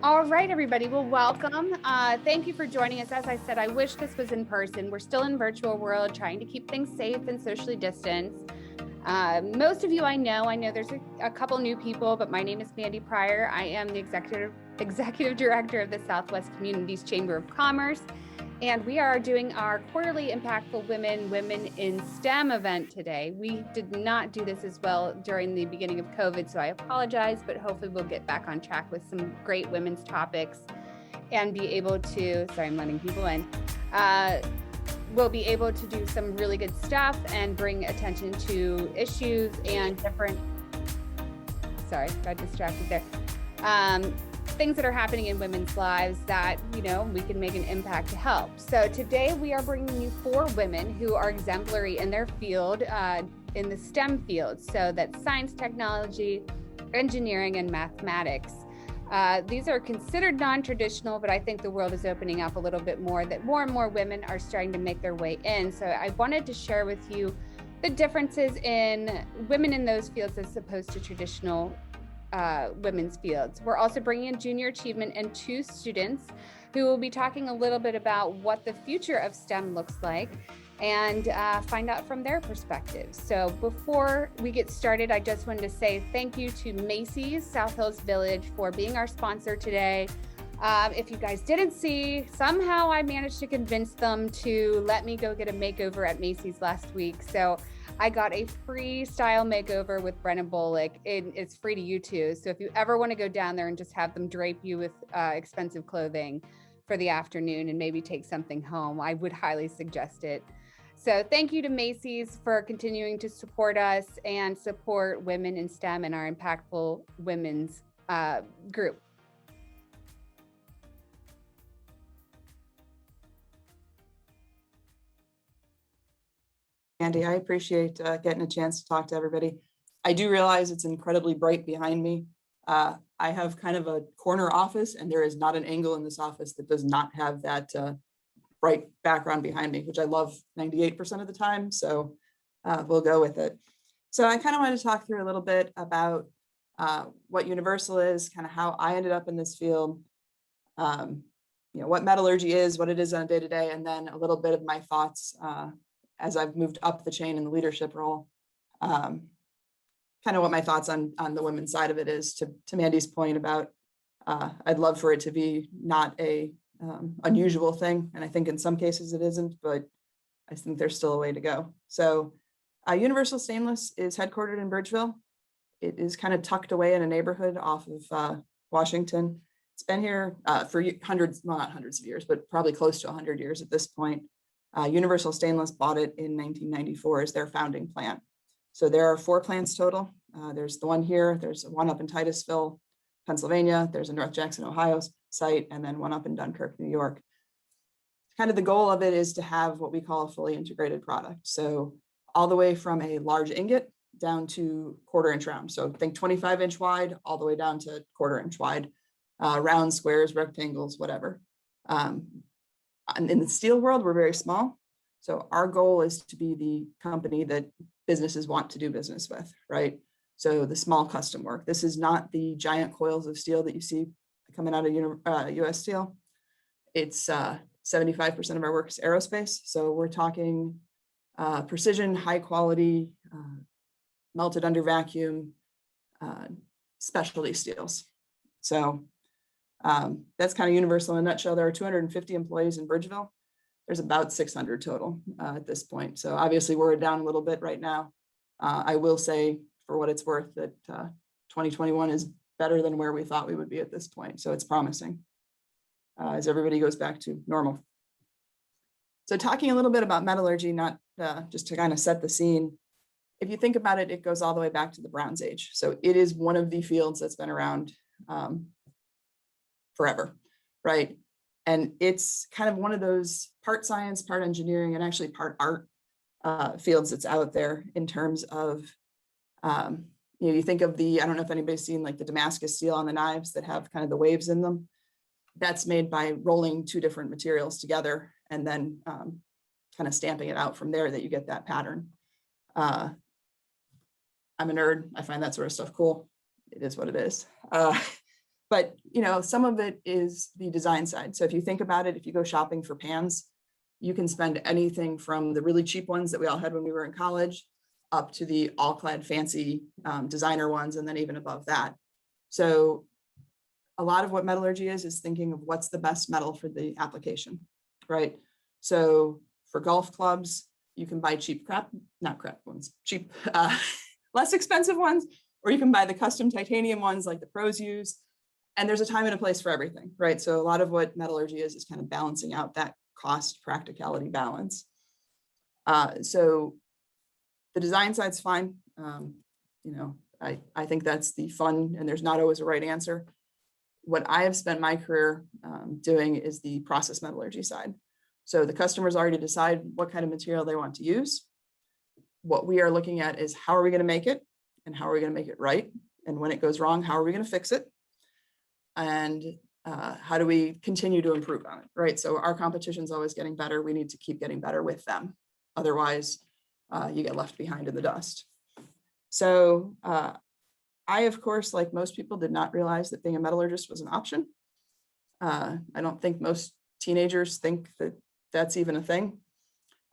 All right, everybody. Well, welcome. Thank you for joining us. As I said, I wish this was in person. We're still in virtual world, trying to keep things safe and socially distanced. Most of you I know there's a couple new people, but my name is Mandy Pryor. I am the executive director of the Southwest Communities Chamber of Commerce. And we are doing our quarterly Impactful Women in STEM event today. We did not do this as well during the beginning of COVID, so I apologize, but hopefully we'll get back on track with some great women's topics and be able to, sorry, I'm letting people in, we'll be able to do some really good stuff and bring attention to issues and different, sorry, got distracted there. Things that are happening in women's lives that, we can make an impact to help. So today we are bringing you 4 women who are exemplary in their field, in the STEM field. So that's science, technology, engineering, and mathematics. These are considered non-traditional, but I think the world is opening up a little bit more, that more and more women are starting to make their way in. So I wanted to share with you the differences in women in those fields as opposed to traditional women's fields. We're also bringing in junior achievement and 2 students who will be talking a little bit about what the future of STEM looks like and find out from their perspectives. So before we get started, I just wanted to say thank you to Macy's South Hills Village for being our sponsor today. If you guys didn't see, somehow I managed to convince them to let me go get a makeover at Macy's last week. So I got a free style makeover with Brennan Bullock. It's free to you too. So if you ever want to go down there and just have them drape you with expensive clothing for the afternoon and maybe take something home, I would highly suggest it. So thank you to Macy's for continuing to support us and support women in STEM and our Impactful Women's group. Andy, I appreciate getting a chance to talk to everybody. I do realize it's incredibly bright behind me. I have kind of a corner office, and there is not an angle in this office that does not have that bright background behind me, which I love 98% of the time. So we'll go with it. So I kind of want to talk through a little bit about what Universal is, kind of how I ended up in this field, what metallurgy is, what it is on a day-to-day, and then a little bit of my thoughts as I've moved up the chain in the leadership role, kind of what my thoughts on the women's side of it is. To Mandy's point about, I'd love for it to be not a unusual thing, and I think in some cases it isn't, but I think there's still a way to go. So Universal Stainless is headquartered in Bridgeville. It is kind of tucked away in a neighborhood off of Washington. It's been here for hundreds, well, not hundreds of years, but probably close to 100 years at this point. Universal Stainless bought it in 1994 as their founding plant. So there are 4 plants total. There's the one here, there's one up in Titusville, Pennsylvania, there's a North Jackson, Ohio site, and then one up in Dunkirk, New York. Kind of the goal of it is to have what we call a fully integrated product. So all the way from a large ingot down to 1/4 inch round. So think 25 inch wide, all the way down to 1/4 inch wide, round, squares, rectangles, whatever. And in the steel world, we're very small. So our goal is to be the company that businesses want to do business with, right? So the small custom work. This is not the giant coils of steel that you see coming out of US Steel. It's 75% of our work is aerospace. So we're talking precision, high quality, melted under vacuum, specialty steels. So that's kind of Universal in a nutshell. There are 250 employees in Bridgeville. There's about 600 total at this point. So obviously we're down a little bit right now. I will say, for what it's worth, that 2021 is better than where we thought we would be at this point. So it's promising as everybody goes back to normal. So talking a little bit about metallurgy, not just to kind of set the scene. If you think about it, it goes all the way back to the Bronze Age. So it is one of the fields that's been around forever, right? And it's kind of one of those part science, part engineering, and actually part art fields that's out there in terms of, you think of I don't know if anybody's seen like the Damascus steel on the knives that have kind of the waves in them. That's made by rolling 2 different materials together and then kind of stamping it out from there that you get that pattern. I'm a nerd. I find that sort of stuff cool. It is what it is. But, some of it is the design side. So if you think about it, if you go shopping for pans, you can spend anything from the really cheap ones that we all had when we were in college up to the all-clad fancy designer ones, and then even above that. So a lot of what metallurgy is thinking of what's the best metal for the application, right? So for golf clubs, you can buy cheap cheap, less expensive ones, or you can buy the custom titanium ones like the pros use. And there's a time and a place for everything, right? So a lot of what metallurgy is kind of balancing out that cost practicality balance. So the design side's fine. I think that's the fun, and there's not always a right answer. What I have spent my career doing is the process metallurgy side. So the customers already decide what kind of material they want to use. What we are looking at is how are we going to make it, and how are we going to make it right? And when it goes wrong, how are we going to fix it? And how do we continue to improve on it, right? So our competition is always getting better. We need to keep getting better with them. Otherwise, you get left behind in the dust. So I, of course, like most people, did not realize that being a metallurgist was an option. I don't think most teenagers think that that's even a thing.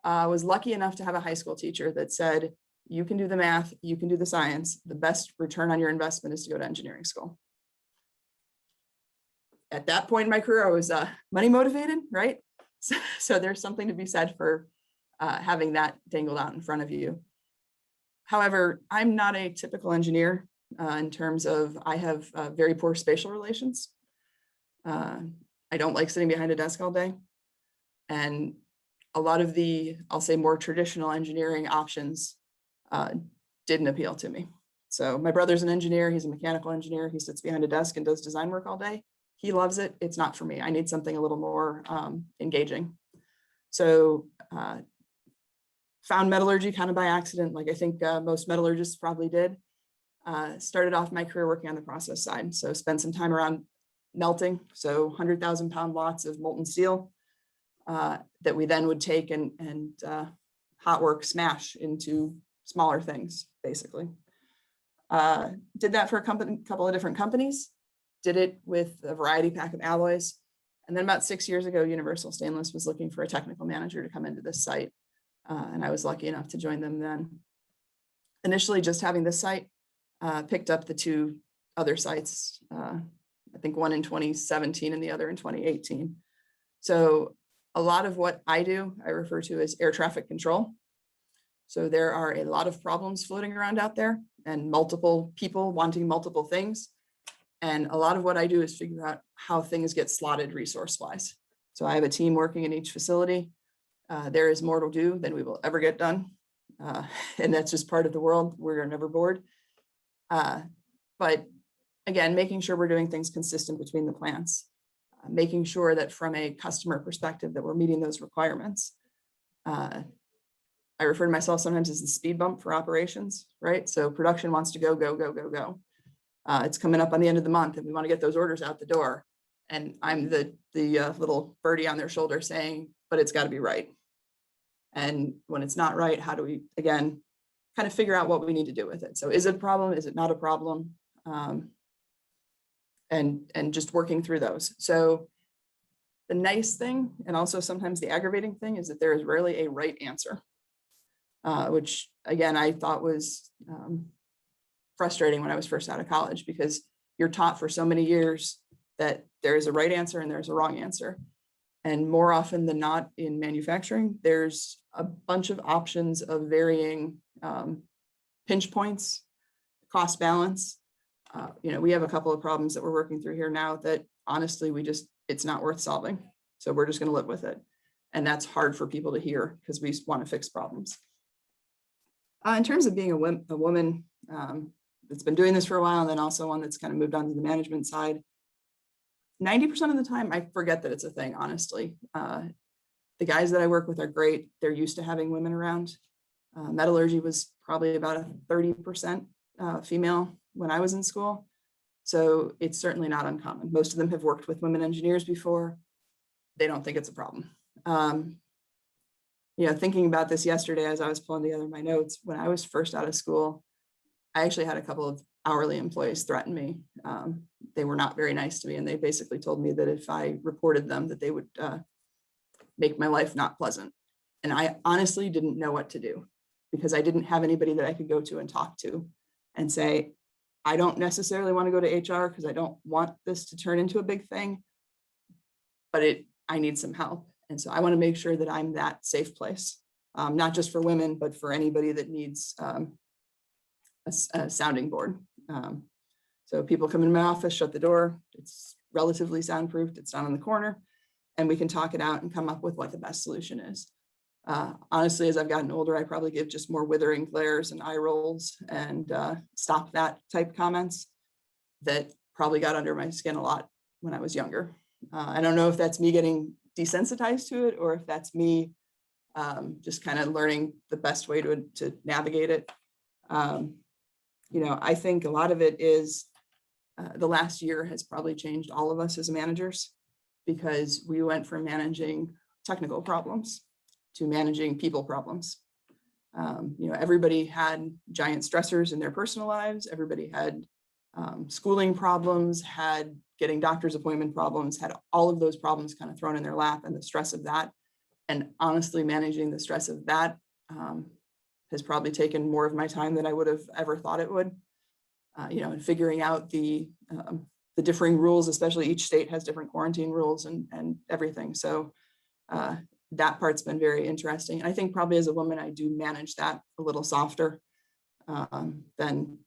I was lucky enough to have a high school teacher that said, you can do the math, you can do the science. The best return on your investment is to go to engineering school. At that point in my career, I was money motivated, right? So there's something to be said for having that dangled out in front of you. However, I'm not a typical engineer in terms of I have very poor spatial relations. I don't like sitting behind a desk all day. And a lot of the, I'll say, more traditional engineering options didn't appeal to me. So my brother's an engineer. He's a mechanical engineer. He sits behind a desk and does design work all day. He loves it. It's not for me. I need something a little more engaging. So found metallurgy kind of by accident, like I think most metallurgists probably did. Started off my career working on the process side. So spent some time around melting. So 100,000 pound lots of molten steel that we then would take and hot work smash into smaller things, basically. Did that for a couple of different companies. Did it with a variety pack of alloys. And then about 6 years ago, Universal Stainless was looking for a technical manager to come into this site. And I was lucky enough to join them then. Initially, just having this site, picked up the two other sites, I think one in 2017 and the other in 2018. So a lot of what I do, I refer to as air traffic control. So there are a lot of problems floating around out there and multiple people wanting multiple things. And a lot of what I do is figure out how things get slotted resource-wise. So I have a team working in each facility. There is more to do than we will ever get done. And that's just part of the world. We're never bored. But again, making sure we're doing things consistent between the plants, making sure that from a customer perspective that we're meeting those requirements. I refer to myself sometimes as the speed bump for operations, right? So production wants to go, go, go, go, go. It's coming up on the end of the month and we want to get those orders out the door. And I'm the little birdie on their shoulder saying, but it's got to be right. And when it's not right, how do we, again, kind of figure out what we need to do with it? So is it a problem? Is it not a problem? And just working through those. So the nice thing, and also sometimes the aggravating thing, is that there is rarely a right answer, which again, I thought was frustrating when I was first out of college, because you're taught for so many years that there is a right answer and there's a wrong answer. And more often than not in manufacturing, there's a bunch of options of varying pinch points, cost balance. We have a couple of problems that we're working through here now that honestly, it's not worth solving. So we're just going to live with it. And that's hard for people to hear because we want to fix problems. In terms of being a woman that's been doing this for a while, and then also one that's kind of moved on to the management side, 90% of the time, I forget that it's a thing, honestly. The guys that I work with are great. They're used to having women around. Metallurgy was probably about a 30% female when I was in school. So it's certainly not uncommon. Most of them have worked with women engineers before. They don't think it's a problem. Thinking about this yesterday as I was pulling together my notes, when I was first out of school, I actually had a couple of hourly employees threaten me. They were not very nice to me, and they basically told me that if I reported them, that they would make my life not pleasant. And I honestly didn't know what to do, because I didn't have anybody that I could go to and talk to and say, I don't necessarily want to go to HR because I don't want this to turn into a big thing, but I need some help. And so I want to make sure that I'm that safe place, not just for women, but for anybody that needs a sounding board. So people come in my office, shut the door. It's relatively soundproofed. It's not on the corner, and we can talk it out and come up with what the best solution is. Honestly, as I've gotten older, I probably give just more withering glares and eye rolls and stop that type comments that probably got under my skin a lot when I was younger. I don't know if that's me getting desensitized to it, or if that's me just kind of learning the best way to navigate it. I think a lot of it is the last year has probably changed all of us as managers, because we went from managing technical problems to managing people problems. Everybody had giant stressors in their personal lives. Everybody had schooling problems, had getting doctor's appointment problems, had all of those problems kind of thrown in their lap, and the stress of that. And honestly, managing the stress of that has probably taken more of my time than I would have ever thought it would. And figuring out the differing rules, especially each state has different quarantine rules and everything. So that part's been very interesting. And I think probably as a woman, I do manage that a little softer than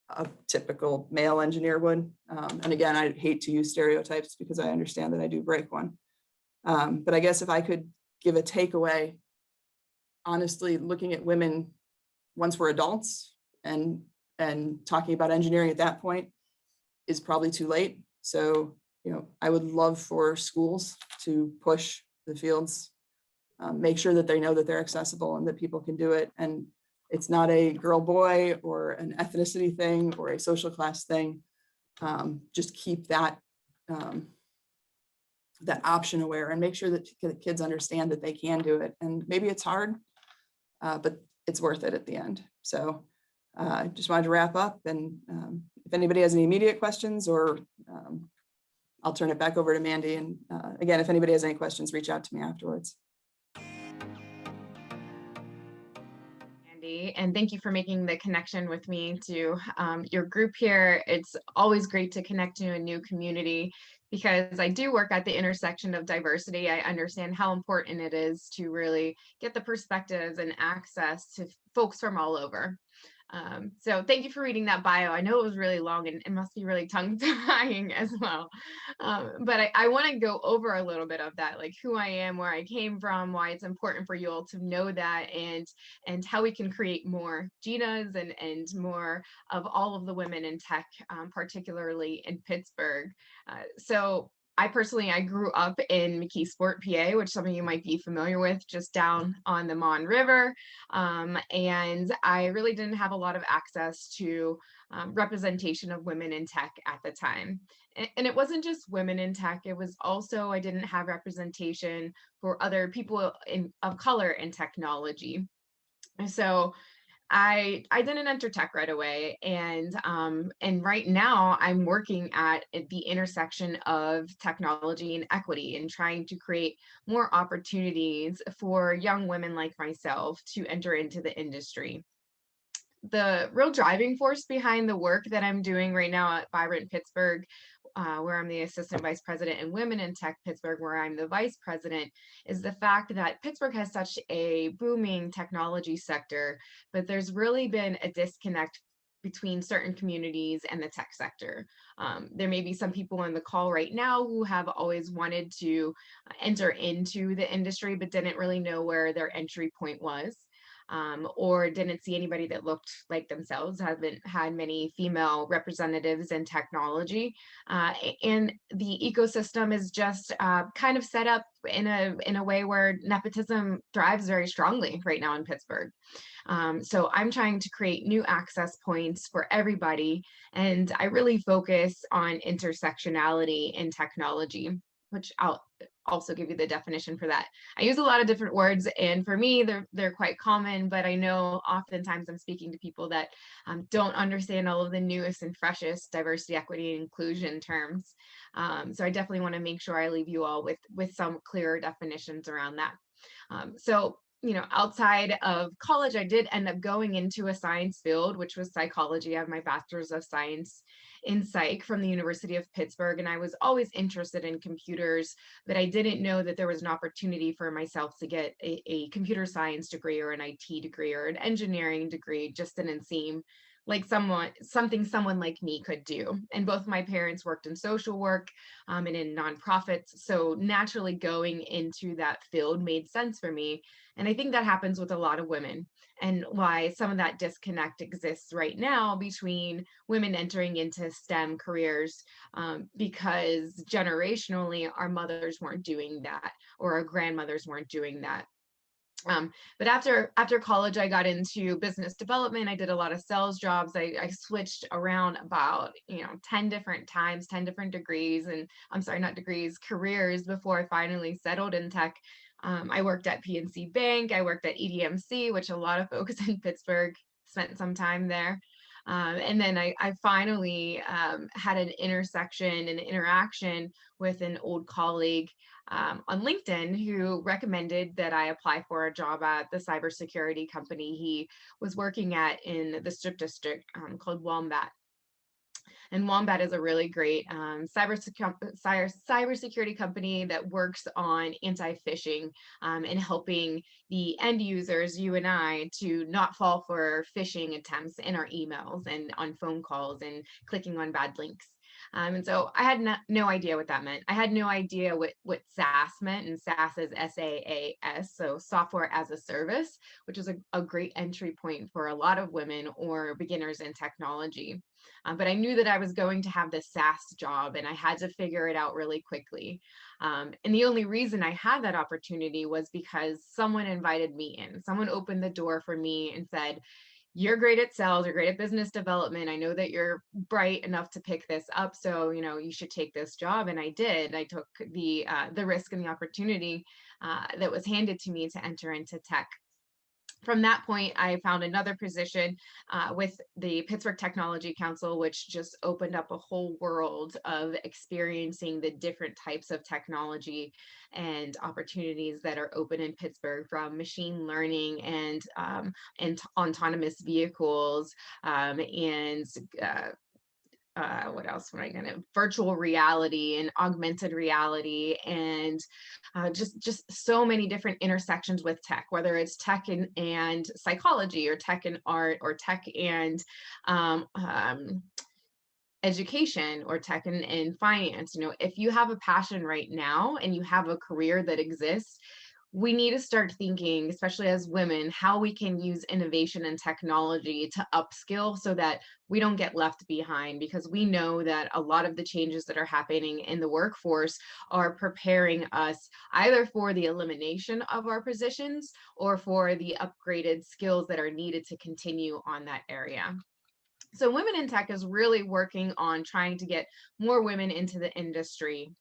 a typical male engineer would. And again, I hate to use stereotypes because I understand that I do break one. But I guess if I could give a takeaway, honestly, looking at women once we're adults and talking about engineering at that point is probably too late. So, I would love for schools to push the fields, make sure that they know that they're accessible and that people can do it. And it's not a girl boy or an ethnicity thing or a social class thing. Just keep that option aware and make sure that kids understand that they can do it. And maybe it's hard, but it's worth it at the end. So I just wanted to wrap up, and if anybody has any immediate questions, or I'll turn it back over to Mandy. And again, if anybody has any questions, reach out to me afterwards. Mandy, and thank you for making the connection with me to your group here. It's always great to connect to a new community, because I do work at the intersection of diversity. I understand how important it is to really get the perspectives and access to folks from all over. So thank you for reading that bio. I know it was really long and it must be really tongue-tying as well. But I want to go over a little bit of that, like who I am, where I came from, why it's important for you all to know that, and how we can create more Gina's and more of all of the women in tech, particularly in Pittsburgh. So I grew up in McKeesport, PA, which some of you might be familiar with, just down on the Mon River. And I really didn't have a lot of access to representation of women in tech at the time. And it wasn't just women in tech, it was also, I didn't have representation for other people of color in technology. So I didn't enter tech right away, and right now I'm working at the intersection of technology and equity, and trying to create more opportunities for young women like myself to enter into the industry. The real driving force behind the work that I'm doing right now at Vibrant Pittsburgh, where I'm the Assistant Vice President in Women in Tech Pittsburgh, where I'm the Vice President, is the fact that Pittsburgh has such a booming technology sector, but there's really been a disconnect between certain communities and the tech sector. There may be some people on the call right now who have always wanted to enter into the industry, but didn't really know where their entry point was. Or didn't see anybody that looked like themselves, haven't had many female representatives in technology. And the ecosystem is just kind of set up in a way where nepotism thrives very strongly right now in Pittsburgh. So I'm trying to create new access points for everybody. And I really focus on intersectionality in technology, which I'll also give you the definition for that. I use a lot of different words, and for me, they're quite common, but I know oftentimes I'm speaking to people that don't understand all of the newest and freshest diversity, equity, and inclusion terms. So I definitely want to make sure I leave you all with some clearer definitions around that. So, you know, outside of college, I did end up going into a science field, which was psychology. I have my bachelor's of science in psych from the University of Pittsburgh, and I was always interested in computers, but I didn't know that there was an opportunity for myself to get a computer science degree or an IT degree or an engineering degree. It just didn't seem like something someone like me could do. And both my parents worked in social work and in nonprofits, so naturally going into that field made sense for me. And I think that happens with a lot of women, and why some of that disconnect exists right now between women entering into STEM careers, because generationally our mothers weren't doing that, or our grandmothers weren't doing that. But after college, I got into business development. I did a lot of sales jobs. I switched around about 10 different times, 10 different degrees, and I'm sorry, not degrees, careers, before I finally settled in tech. I worked at PNC Bank. I worked at EDMC, which a lot of folks in Pittsburgh spent some time there. And then I finally had an intersection, an interaction with an old colleague on LinkedIn who recommended that I apply for a job at the cybersecurity company he was working at in the Strip District, called Wombat. And Wombat is a really great cybersecurity company that works on anti-phishing and helping the end users, you and I, to not fall for phishing attempts in our emails and on phone calls and clicking on bad links. And so I had no idea what that meant. I had no idea what SaaS meant, and SaaS is SaaS, so software as a service, which is a great entry point for a lot of women or beginners in technology. But I knew that I was going to have this SaaS job, and I had to figure it out really quickly. And the only reason I had that opportunity was because someone invited me in. Someone opened the door for me and said, "You're great at sales, you're great at business development. I know that you're bright enough to pick this up, so you should take this job." And I did. I took the risk and the opportunity that was handed to me to enter into tech. From that point, I found another position with the Pittsburgh Technology Council, which just opened up a whole world of experiencing the different types of technology and opportunities that are open in Pittsburgh, from machine learning and autonomous vehicles and what else am I going to, virtual reality and augmented reality, and just so many different intersections with tech, whether it's tech and psychology, or tech and art, or tech and education, or tech and finance. If you have a passion right now and you have a career that exists, we need to start thinking, especially as women, how we can use innovation and technology to upskill so that we don't get left behind, because we know that a lot of the changes that are happening in the workforce are preparing us either for the elimination of our positions or for the upgraded skills that are needed to continue on that area. So Women in Tech is really working on trying to get more women into the industry.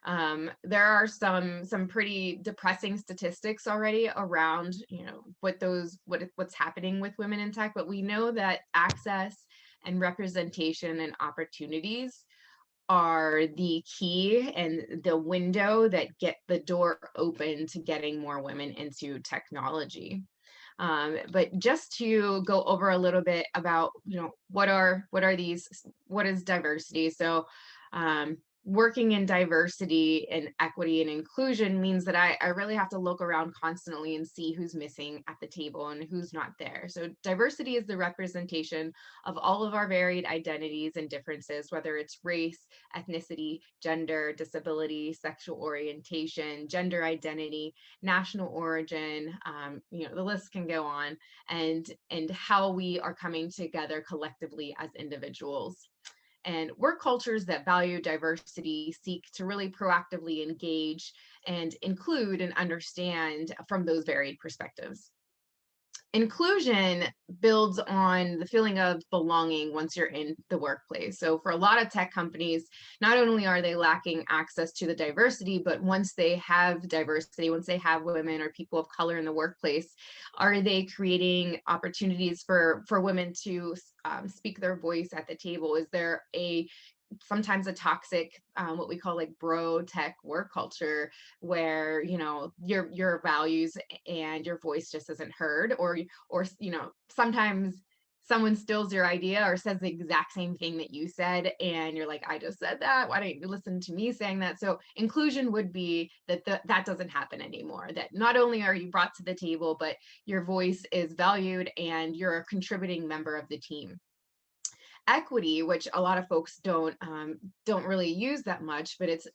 There are some pretty depressing statistics already around, what's happening with women in tech, but we know that access and representation and opportunities are the key and the window that get the door open to getting more women into technology. But just to go over a little bit about, what is diversity? So working in diversity and equity and inclusion means that I really have to look around constantly and see who's missing at the table and who's not there. So diversity is the representation of all of our varied identities and differences, whether it's race, ethnicity, gender, disability, sexual orientation, gender identity, national origin, the list can go on, and how we are coming together collectively as individuals. And work cultures that value diversity seek to really proactively engage and include and understand from those varied perspectives. Inclusion builds on the feeling of belonging once you're in the workplace. So for a lot of tech companies, not only are they lacking access to the diversity, but once they have diversity, once they have women or people of color in the workplace, are they creating opportunities for women to speak their voice at the table? Is there sometimes a toxic what we call like bro tech work culture, where your values and your voice just isn't heard, or sometimes someone steals your idea or says the exact same thing that you said, and you're like, I just said that, why didn't you listen to me saying that? So inclusion would be that that doesn't happen anymore, that not only are you brought to the table, but your voice is valued and you're a contributing member of the team. Equity, which a lot of folks don't really use that much, but it's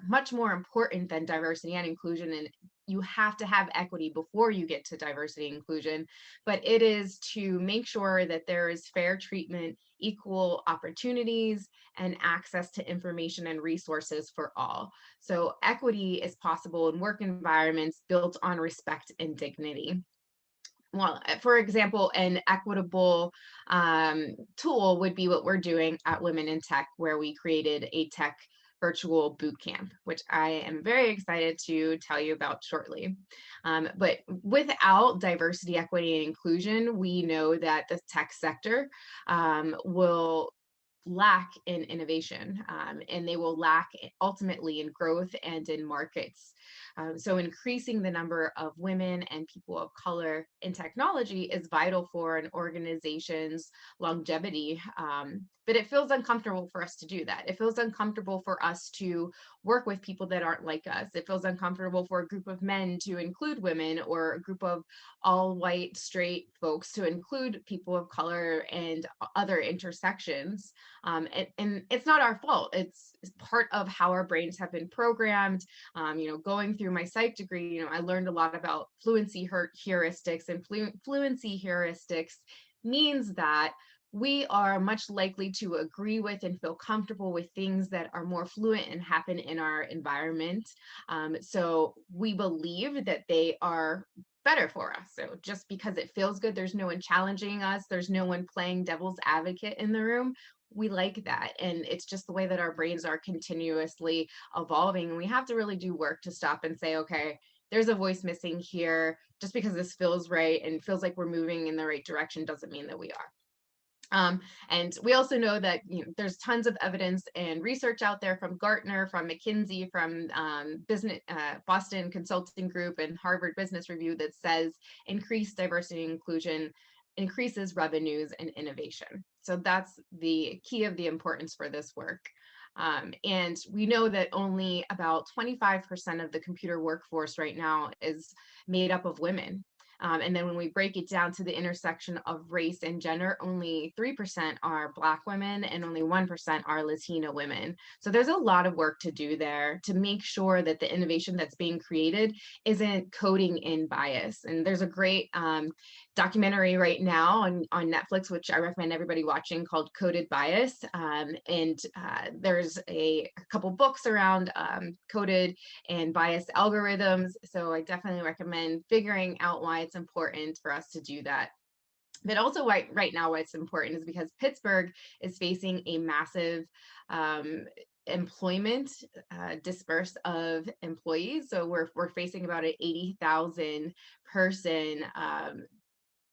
much more important than diversity and inclusion. And you have to have equity before you get to diversity and inclusion, but it is to make sure that there is fair treatment, equal opportunities, and access to information and resources for all. So equity is possible in work environments built on respect and dignity. Well, for example, an equitable tool would be what we're doing at Women in Tech, where we created a tech virtual boot camp, which I am very excited to tell you about shortly. But without diversity, equity, and inclusion, we know that the tech sector will lack in innovation, and they will lack ultimately in growth and in markets. So increasing the number of women and people of color in technology is vital for an organization's longevity. But it feels uncomfortable for us to do that. It feels uncomfortable for us to work with people that aren't like us. It feels uncomfortable for a group of men to include women, or a group of all white, straight folks to include people of color and other intersections. And it's not our fault. It's part of how our brains have been programmed. Going through my psych degree, I learned a lot about fluency heuristics, and fluency heuristics means that we are much likely to agree with and feel comfortable with things that are more fluent and happen in our environment. So we believe that they are better for us. So just because it feels good, there's no one challenging us, there's no one playing devil's advocate in the room, we like that. And it's just the way that our brains are continuously evolving. And we have to really do work to stop and say, okay, there's a voice missing here. Just because this feels right and feels like we're moving in the right direction doesn't mean that we are. And we also know that there's tons of evidence and research out there from Gartner, from McKinsey, from Boston Consulting Group, and Harvard Business Review that says increased diversity and inclusion increases revenues and innovation. So that's the key of the importance for this work. And we know that only about 25% of the computer workforce right now is made up of women. And then when we break it down to the intersection of race and gender, only 3% are Black women and only 1% are Latina women. So there's a lot of work to do there to make sure that the innovation that's being created isn't coding in bias. And there's a great documentary right now on Netflix, which I recommend everybody watching, called Coded Bias. And there's a couple books around coded and biased algorithms. So I definitely recommend figuring out why it's important for us to do that. But also right now why it's important is because Pittsburgh is facing a massive employment disperse of employees. So we're facing about an 80,000 person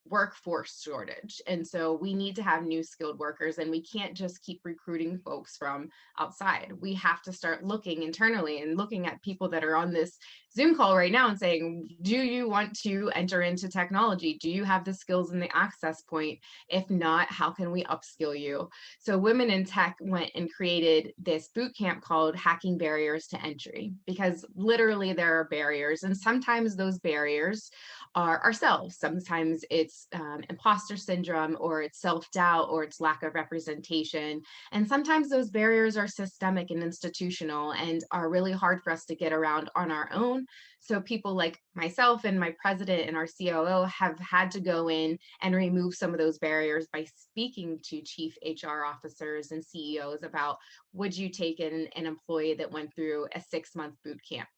workforce shortage. And so we need to have new skilled workers, and we can't just keep recruiting folks from outside. We have to start looking internally and looking at people that are on this Zoom call right now and saying, do you want to enter into technology? Do you have the skills and the access point? If not, how can we upskill you? So Women in Tech went and created this boot camp called Hacking Barriers to Entry, because literally there are barriers, and sometimes those barriers are ourselves. Sometimes it's imposter syndrome, or it's self-doubt, or it's lack of representation. And sometimes those barriers are systemic and institutional and are really hard for us to get around on our own. So people like myself and my president and our COO have had to go in and remove some of those barriers by speaking to chief HR officers and CEOs about, would you take in an employee that went through a 6-month boot camp?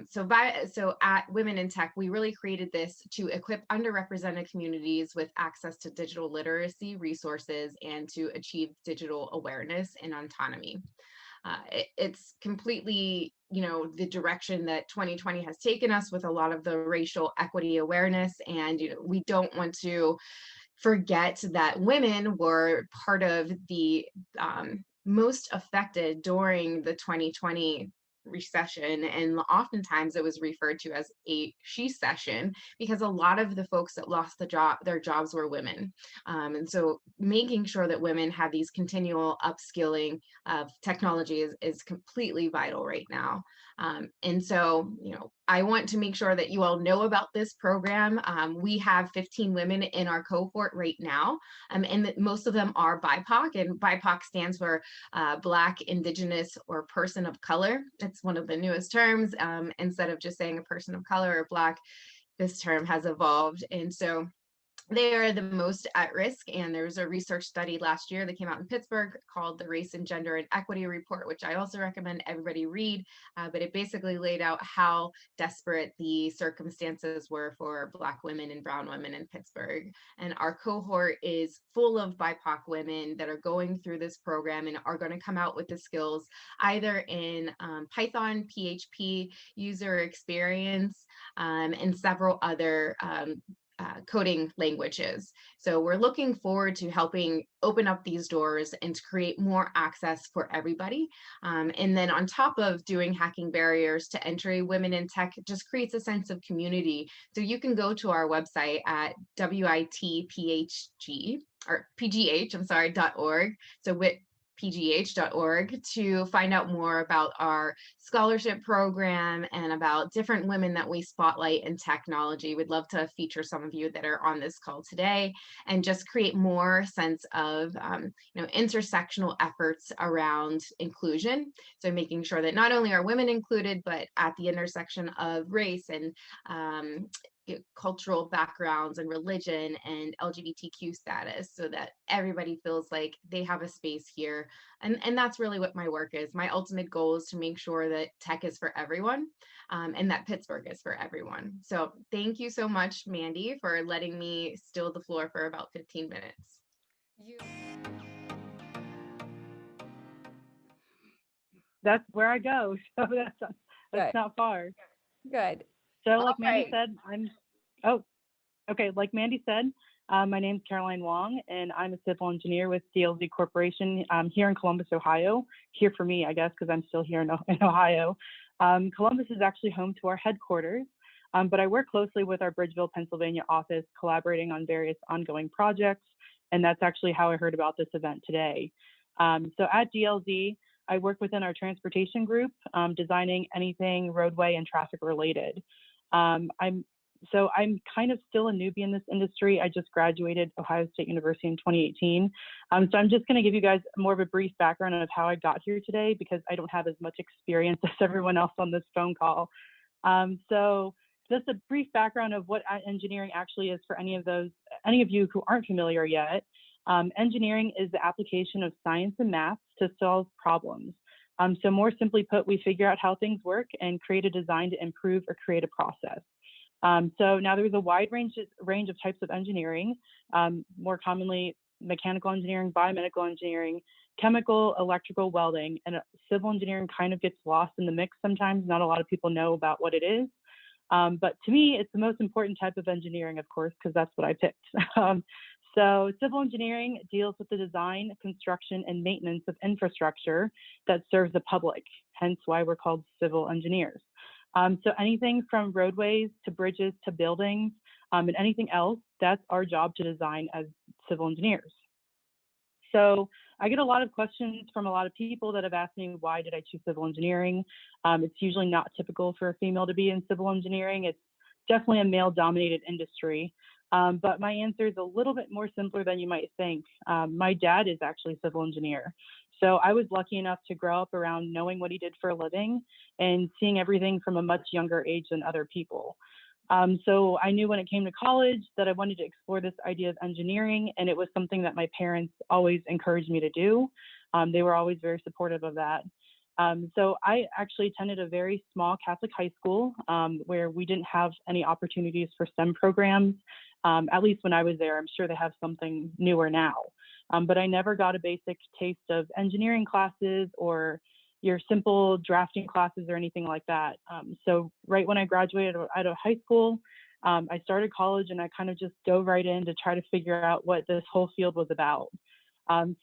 So at Women in Tech, we really created this to equip underrepresented communities with access to digital literacy resources and to achieve digital awareness and autonomy. It's completely, the direction that 2020 has taken us with a lot of the racial equity awareness. And, we don't want to forget that women were part of the most affected during the 2020 recession, and oftentimes it was referred to as a she-cession because a lot of the folks that lost their jobs were women. And so making sure that women have these continual upskilling of technology is completely vital right now. And so, I want to make sure that you all know about this program. We have 15 women in our cohort right now, and that most of them are BIPOC, and BIPOC stands for Black, Indigenous, or Person of Color. It's one of the newest terms. Instead of just saying a person of color or Black, this term has evolved. And so they are the most at risk. And there was a research study last year that came out in Pittsburgh called the Race and Gender and Equity Report, which I also recommend everybody read. But it basically laid out how desperate the circumstances were for Black women and brown women in Pittsburgh. And our cohort is full of BIPOC women that are going through this program and are going to come out with the skills either in Python, PHP, user experience, and several other coding languages. So we're looking forward to helping open up these doors and to create more access for everybody. And then on top of doing hacking barriers to entry, Women in Tech just creates a sense of community. So you can go to our website at .org. So pgh.org to find out more about our scholarship program and about different women that we spotlight in technology. We'd love to feature some of you that are on this call today and just create more sense of intersectional efforts around inclusion. So making sure that not only are women included, but at the intersection of race and cultural backgrounds and religion and LGBTQ status, so that everybody feels like they have a space here. And that's really what my work is. My ultimate goal is to make sure that tech is for everyone, and that Pittsburgh is for everyone. So thank you so much, Mandy, for letting me steal the floor for about 15 minutes. That's where I go. So that's not far. Good. So like Mandy said, like Mandy said, my name's Caroline Wong, and I'm a civil engineer with DLZ Corporation here in Columbus, Ohio. Here for me, I guess, because I'm still here in Ohio. Columbus is actually home to our headquarters, but I work closely with our Bridgeville, Pennsylvania office, collaborating on various ongoing projects, and that's actually how I heard about this event today. So at DLZ, I work within our transportation group, designing anything roadway and traffic related. I'm kind of still a newbie in this industry. I just graduated Ohio State University in 2018. So I'm just going to give you guys more of a brief background of how I got here today, because I don't have as much experience as everyone else on this phone call. So just a brief background of what engineering actually is for any of you who aren't familiar yet. Engineering is the application of science and math to solve problems. So more simply put, we figure out how things work and create a design to improve or create a process. So now there's a wide range of types of engineering, more commonly mechanical engineering, biomedical engineering, chemical, electrical, welding, and civil engineering kind of gets lost in the mix sometimes. Not a lot of people know about what it is. But to me, it's the most important type of engineering, of course, because that's what I picked. So civil engineering deals with the design, construction, and maintenance of infrastructure that serves the public, hence why we're called civil engineers. So anything from roadways to bridges to buildings and anything else, that's our job to design as civil engineers. So I get a lot of questions from a lot of people that have asked me, why did I choose civil engineering? It's usually not typical for a female to be in civil engineering. It's definitely a male-dominated industry. But my answer is a little bit more simpler than you might think. My dad is actually a civil engineer. So I was lucky enough to grow up around knowing what he did for a living and seeing everything from a much younger age than other people. So I knew when it came to college that I wanted to explore this idea of engineering, and it was something that my parents always encouraged me to do. They were always very supportive of that. So I actually attended a very small Catholic high school where we didn't have any opportunities for STEM programs, at least when I was there. I'm sure they have something newer now. But I never got a basic taste of engineering classes or your simple drafting classes or anything like that. So right when I graduated out of high school, I started college and I kind of just dove right in to try to figure out what this whole field was about.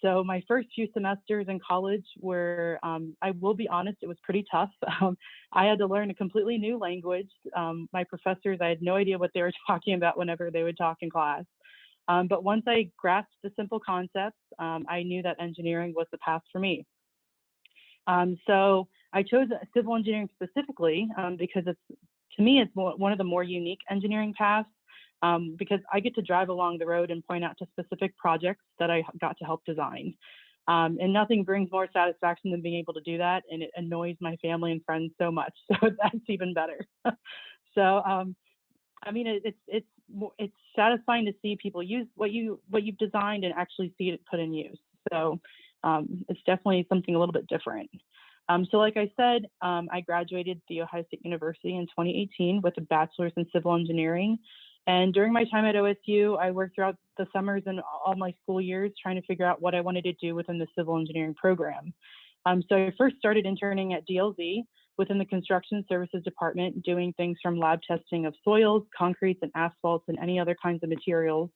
So my first few semesters in college were, I will be honest, it was pretty tough. I had to learn a completely new language. My professors, I had no idea what they were talking about whenever they would talk in class. But once I grasped the simple concepts, I knew that engineering was the path for me. So I chose civil engineering specifically because to me, it's one of the more unique engineering paths. Because I get to drive along the road and point out to specific projects that I got to help design. And nothing brings more satisfaction than being able to do that. And it annoys my family and friends so much. So that's even better. So, I mean, it's satisfying to see people use what you've designed and actually see it put in use. So it's definitely something a little bit different. So like I said, I graduated The Ohio State University in 2018 with a bachelor's in civil engineering. And during my time at OSU, I worked throughout the summers and all my school years trying to figure out what I wanted to do within the civil engineering program. So I first started interning at DLZ within the construction services department, doing things from lab testing of soils, concretes, and asphalts, and any other kinds of materials,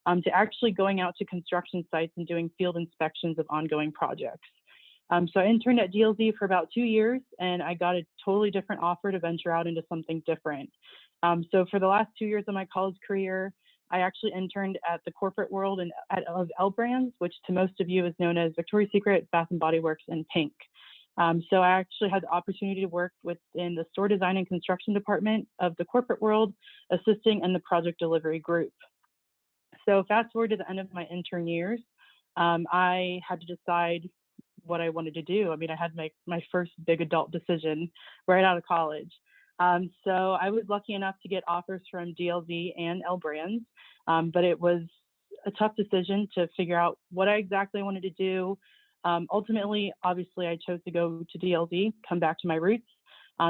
to actually going out to construction sites and doing field inspections of ongoing projects. So I interned at DLZ for about 2 years, and I got a totally different offer to venture out into something different. So for the last 2 years of my college career, I actually interned at the corporate world of L Brands, which to most of you is known as Victoria's Secret, Bath & Body Works, and Pink. So I actually had the opportunity to work within the store design and construction department of the corporate world, assisting in the project delivery group. So fast forward to the end of my intern years, I had to decide what I wanted to do. I mean, I had my first big adult decision right out of college. So I was lucky enough to get offers from DLZ and L Brands, but it was a tough decision to figure out what I exactly wanted to do. Ultimately, obviously, I chose to go to DLZ, come back to my roots,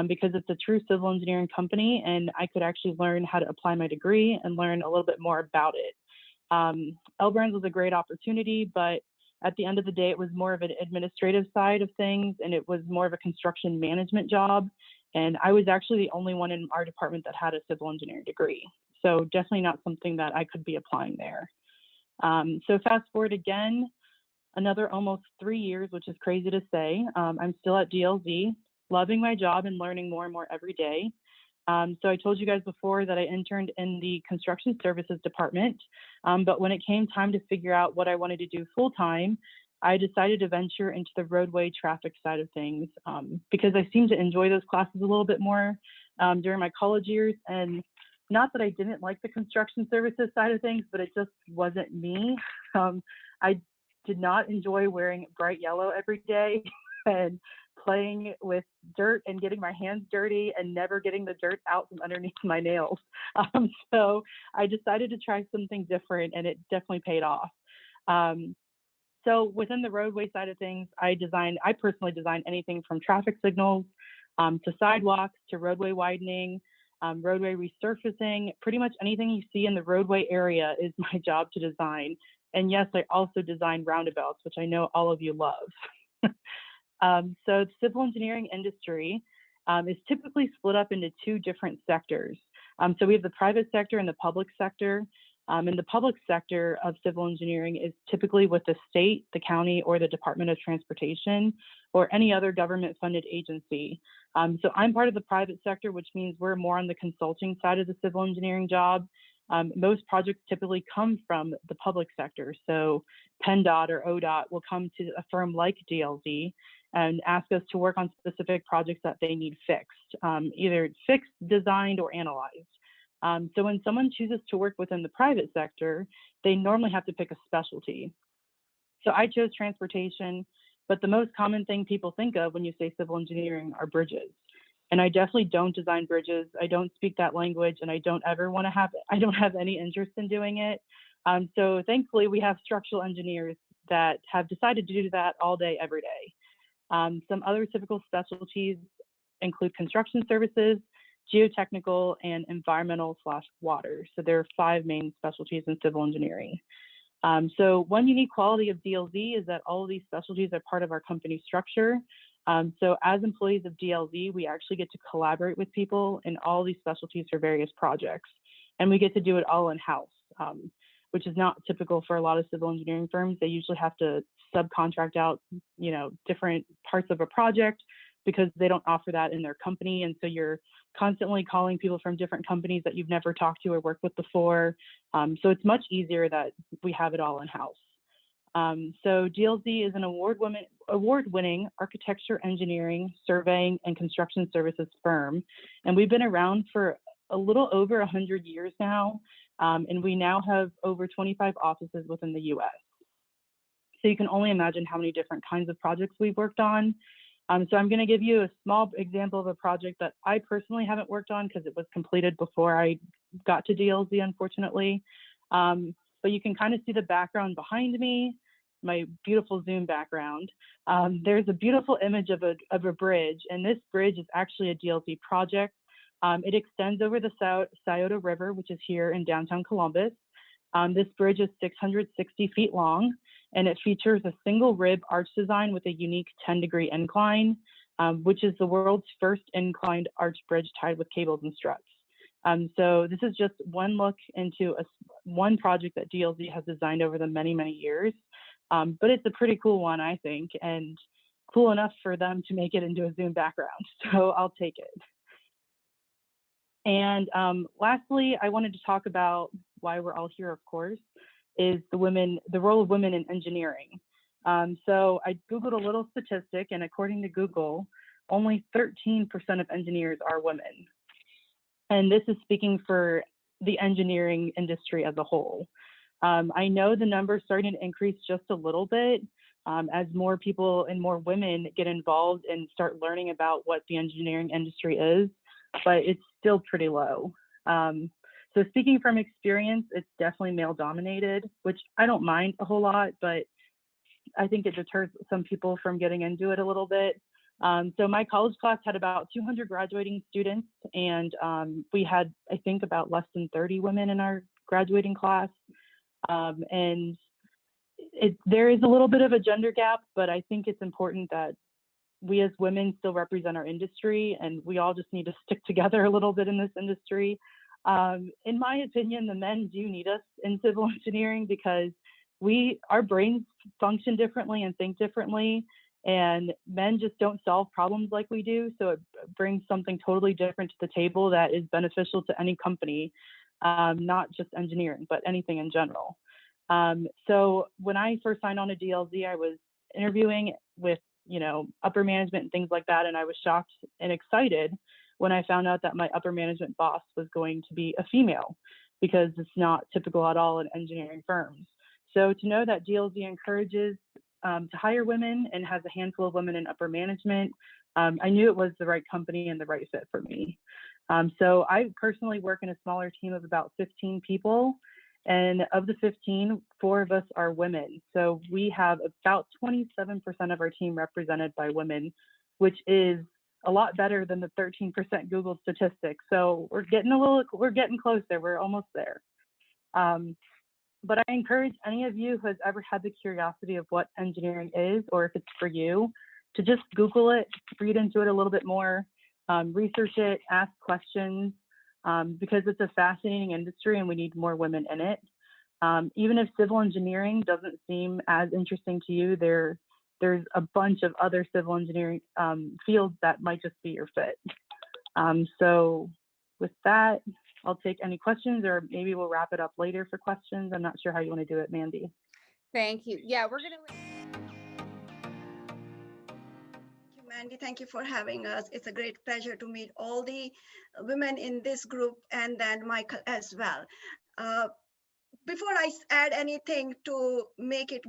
because it's a true civil engineering company, and I could actually learn how to apply my degree and learn a little bit more about it. L Brands was a great opportunity, but at the end of the day, it was more of an administrative side of things, and it was more of a construction management job. And I was actually the only one in our department that had a civil engineering degree. So definitely not something that I could be applying there. So fast forward again, another almost 3 years, which is crazy to say. I'm still at DLZ, loving my job and learning more and more every day. So I told you guys before that I interned in the construction services department, but when it came time to figure out what I wanted to do full time, I decided to venture into the roadway traffic side of things because I seemed to enjoy those classes a little bit more during my college years. And not that I didn't like the construction services side of things, but it just wasn't me. I did not enjoy wearing bright yellow every day and playing with dirt and getting my hands dirty and never getting the dirt out from underneath my nails. So I decided to try something different, and it definitely paid off. So within the roadway side of things, I personally design anything from traffic signals to sidewalks to roadway widening, roadway resurfacing. Pretty much anything you see in the roadway area is my job to design. And yes, I also design roundabouts, which I know all of you love. So the civil engineering industry is typically split up into two different sectors. So we have the private sector and the public sector. And the public sector of civil engineering is typically with the state, the county, or the Department of Transportation, or any other government-funded agency. So I'm part of the private sector, which means we're more on the consulting side of the civil engineering job. Most projects typically come from the public sector. So PennDOT or ODOT will come to a firm like DLZ and ask us to work on specific projects that they need fixed, either fixed, designed, or analyzed. So when someone chooses to work within the private sector, they normally have to pick a specialty. So I chose transportation, but the most common thing people think of when you say civil engineering are bridges. And I definitely don't design bridges. I don't speak that language, and I don't have any interest in doing it. So thankfully, we have structural engineers that have decided to do that all day, every day. Some other typical specialties include construction services, geotechnical, and environmental/water. So there are 5 main specialties in civil engineering. So one unique quality of DLZ is that all of these specialties are part of our company structure. So as employees of DLZ, we actually get to collaborate with people in all these specialties for various projects. And we get to do it all in-house, which is not typical for a lot of civil engineering firms. They usually have to subcontract out, different parts of a project because they don't offer that in their company. And so you're constantly calling people from different companies that you've never talked to or worked with before. So it's much easier that we have it all in-house. So DLZ is an award-winning architecture, engineering, surveying, and construction services firm. And we've been around for a little over 100 years now. And we now have over 25 offices within the US. So you can only imagine how many different kinds of projects we've worked on. So I'm going to give you a small example of a project that I personally haven't worked on because it was completed before I got to DLZ, unfortunately. But you can kind of see the background behind me, my beautiful Zoom background. There's a beautiful image of a bridge, and this bridge is actually a DLZ project. It extends over the Scioto River, which is here in downtown Columbus. This bridge is 660 feet long, and it features a single rib arch design with a unique 10-degree incline, which is the world's first inclined arch bridge tied with cables and struts. So this is just one look into one project that DLZ has designed over the many, many years. But it's a pretty cool one, I think, and cool enough for them to make it into a Zoom background. So I'll take it. And lastly, I wanted to talk about why we're all here, of course, is the role of women in engineering. So I Googled a little statistic, and according to Google, only 13% of engineers are women. And this is speaking for the engineering industry as a whole. I know the number is starting to increase just a little bit as more people and more women get involved and start learning about what the engineering industry is, but it's still pretty low. So speaking from experience, it's definitely male dominated, which I don't mind a whole lot, but I think it deters some people from getting into it a little bit. So my college class had about 200 graduating students, and we had, I think, about less than 30 women in our graduating class. And there is a little bit of a gender gap, but I think it's important that we as women still represent our industry, and we all just need to stick together a little bit in this industry. In my opinion, the men do need us in civil engineering because our brains function differently and think differently, and men just don't solve problems like we do. So it brings something totally different to the table that is beneficial to any company, not just engineering, but anything in general. So when I first signed on to DLZ, I was interviewing with upper management and things like that, and I was shocked and excited when I found out that my upper management boss was going to be a female, because it's not typical at all in engineering firms. So to know that DLZ encourages to hire women and has a handful of women in upper management, I knew it was the right company and the right fit for me. So I personally work in a smaller team of about 15 people, and of the 15, 4 of us are women. So we have about 27% of our team represented by women, which is a lot better than the 13% Google statistic. So we're getting close there. We're almost there. But I encourage any of you who has ever had the curiosity of what engineering is, or if it's for you, to just Google it, read into it a little bit more, research it, ask questions, because it's a fascinating industry and we need more women in it. Even if civil engineering doesn't seem as interesting to you, there's a bunch of other civil engineering fields that might just be your fit. So with that, I'll take any questions, or maybe we'll wrap it up later for questions. I'm not sure how you want to do it, Mandy. Thank you. Yeah, we're going to. Mandy, thank you for having us. It's a great pleasure to meet all the women in this group, and then Michael as well. Before I add anything to make it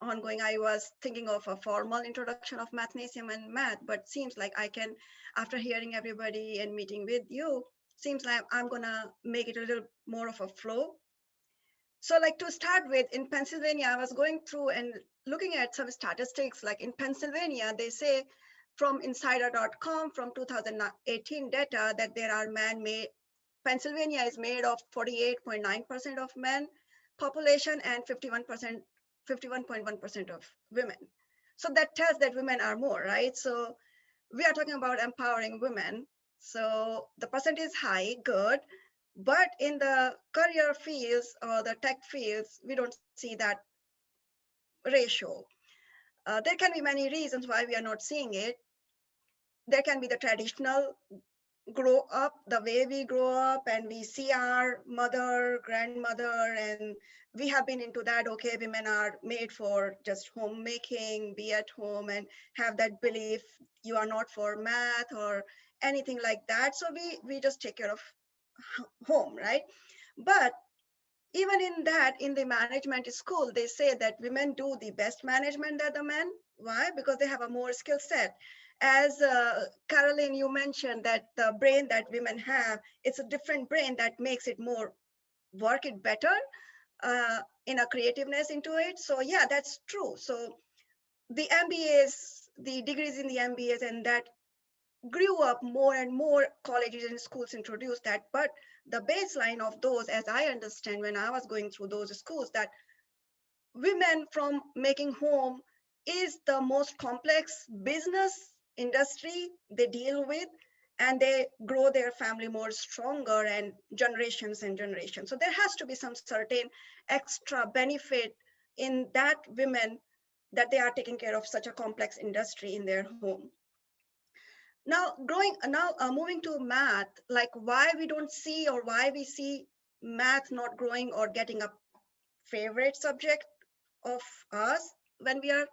ongoing, I was thinking of a formal introduction of Mathnasium and math, but seems like I can, after hearing everybody and meeting with you, seems like I'm gonna make it a little more of a flow. So like to start with, in Pennsylvania, I was going through and looking at some statistics. Like in Pennsylvania, they say from insider.com from 2018 data that there are man-made, Pennsylvania is made of 48.9% of men population and 51.1% of women. So that tells that women are more, right? So we are talking about empowering women. So the percent is high, good. But in the career fields or the tech fields, we don't see that ratio. There can be many reasons why we are not seeing it. There can be the traditional grow up, the way we grow up, and we see our mother, grandmother, and we have been into that. Okay, women are made for just homemaking, be at home, and have that belief you are not for math or anything like that. So we just take care of home, right? But even in that, in the management school, they say that women do the best management than the men. Why? Because they have a more skill set. As Caroline, you mentioned that the brain that women have, it's a different brain that makes it more work it better in a creativeness into it. So yeah, that's true. So the MBAs, the degrees in the MBAs and that grew up, more and more colleges and schools introduced that. But the baseline of those, as I understand when I was going through those schools, that women from making home is the most complex business industry they deal with, and they grow their family more stronger and generations and generations. So there has to be some certain extra benefit in that women that they are taking care of such a complex industry in their home. Now, moving to math, like why we don't see or why we see math not growing or getting a favorite subject of us when we are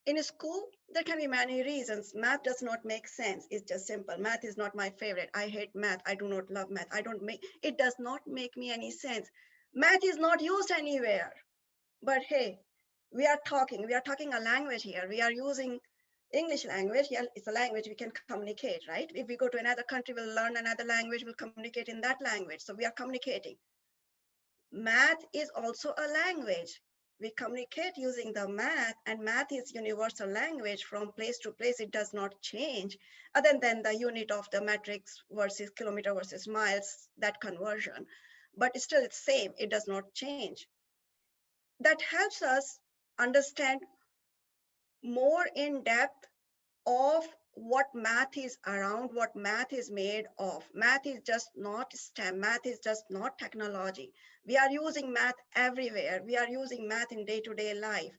in school, there can be many reasons. Math does not make sense. It's just simple. Math is not my favorite. I hate math. I do not love math. It does not make me any sense. Math is not used anywhere. But hey, we are talking a language here. We are using English language. Yeah, it's a language we can communicate, right? If we go to another country, we'll learn another language, we'll communicate in that language. So we are communicating. Math is also a language. We communicate using the math, and math is universal language from place to place. It does not change other than the unit of the metrics versus kilometer versus miles, that conversion. But still it's same, it does not change. That helps us understand more in depth of what math is around, what math is made of. Math is just not STEM, math is just not technology. We are using math everywhere. We are using math in day-to-day life,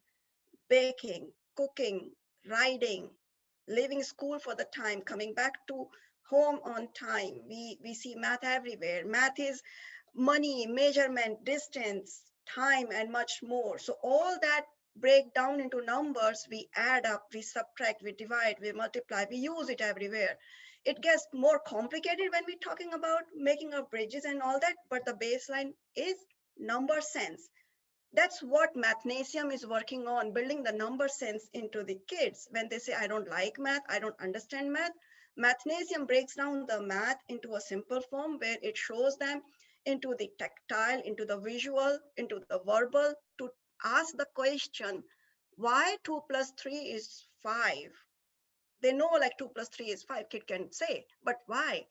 baking, cooking, riding, leaving school for the time, coming back to home on time. We see math everywhere. Math is money, measurement, distance, time, and much more. So all that break down into numbers, we add up, we subtract, we divide, we multiply, we use it everywhere. It gets more complicated when we're talking about making of bridges and all that, but the baseline is number sense. That's what Mathnasium is working on, building the number sense into the kids. When they say, I don't like math, I don't understand math, Mathnasium breaks down the math into a simple form where it shows them into the tactile, into the visual, into the verbal, to ask the question, why 2 plus 3 is 5? They know like 2 plus 3 is 5, kid can say, but why?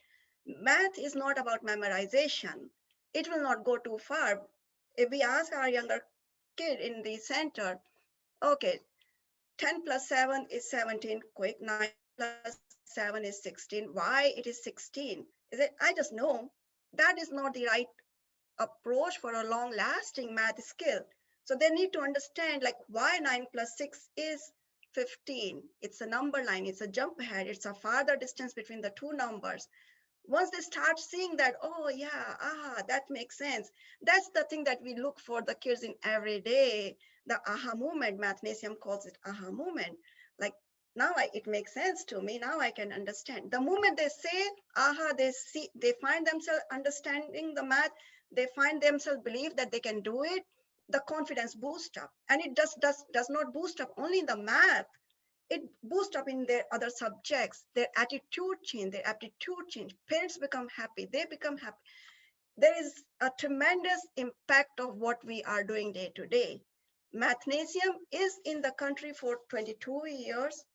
Math is not about memorization. It will not go too far. If we ask our younger kid in the center, okay, 10 plus 7 is 17, quick, 9 plus 7 is 16. Why it is 16? Is it, I just know. That is not the right approach for a long lasting math skill. So they need to understand like why 9 plus 6 is 15. It's a number line, it's a jump ahead, it's a farther distance between the two numbers. Once they start seeing that, oh yeah, that makes sense. That's the thing that we look for the kids in every day, the aha moment. Mathnasium calls it aha moment. Like now it makes sense to me. Now I can understand. The moment they say aha, they find themselves understanding the math. They find themselves believe that they can do it. The confidence boosts up, and it does not boost up only in the math. It boosts up in their other subjects, their attitude change, their aptitude change. Parents become happy, they become happy. there is a tremendous impact of what we are doing day to day. Mathnasium is in the country for 22 years,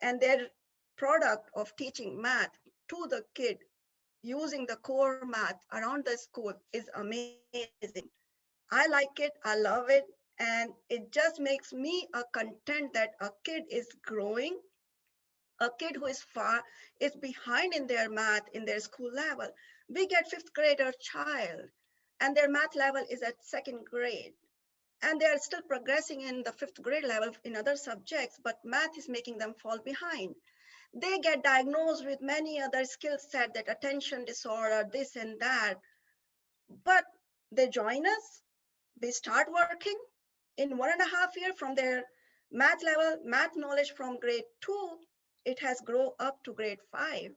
and their product of teaching math to the kid using the core math around the school is amazing. I like it, I love it, and it just makes me a content that a kid is growing. A kid who is behind in their math in their school level. We get fifth grader child and their math level is at second grade. And they are still progressing in the fifth grade level in other subjects, but math is making them fall behind. They get diagnosed with many other skill set, that attention disorder, this and that. But they join us, we start working in 1.5 years from their math level, math knowledge from grade 2, it has grown up to grade 5.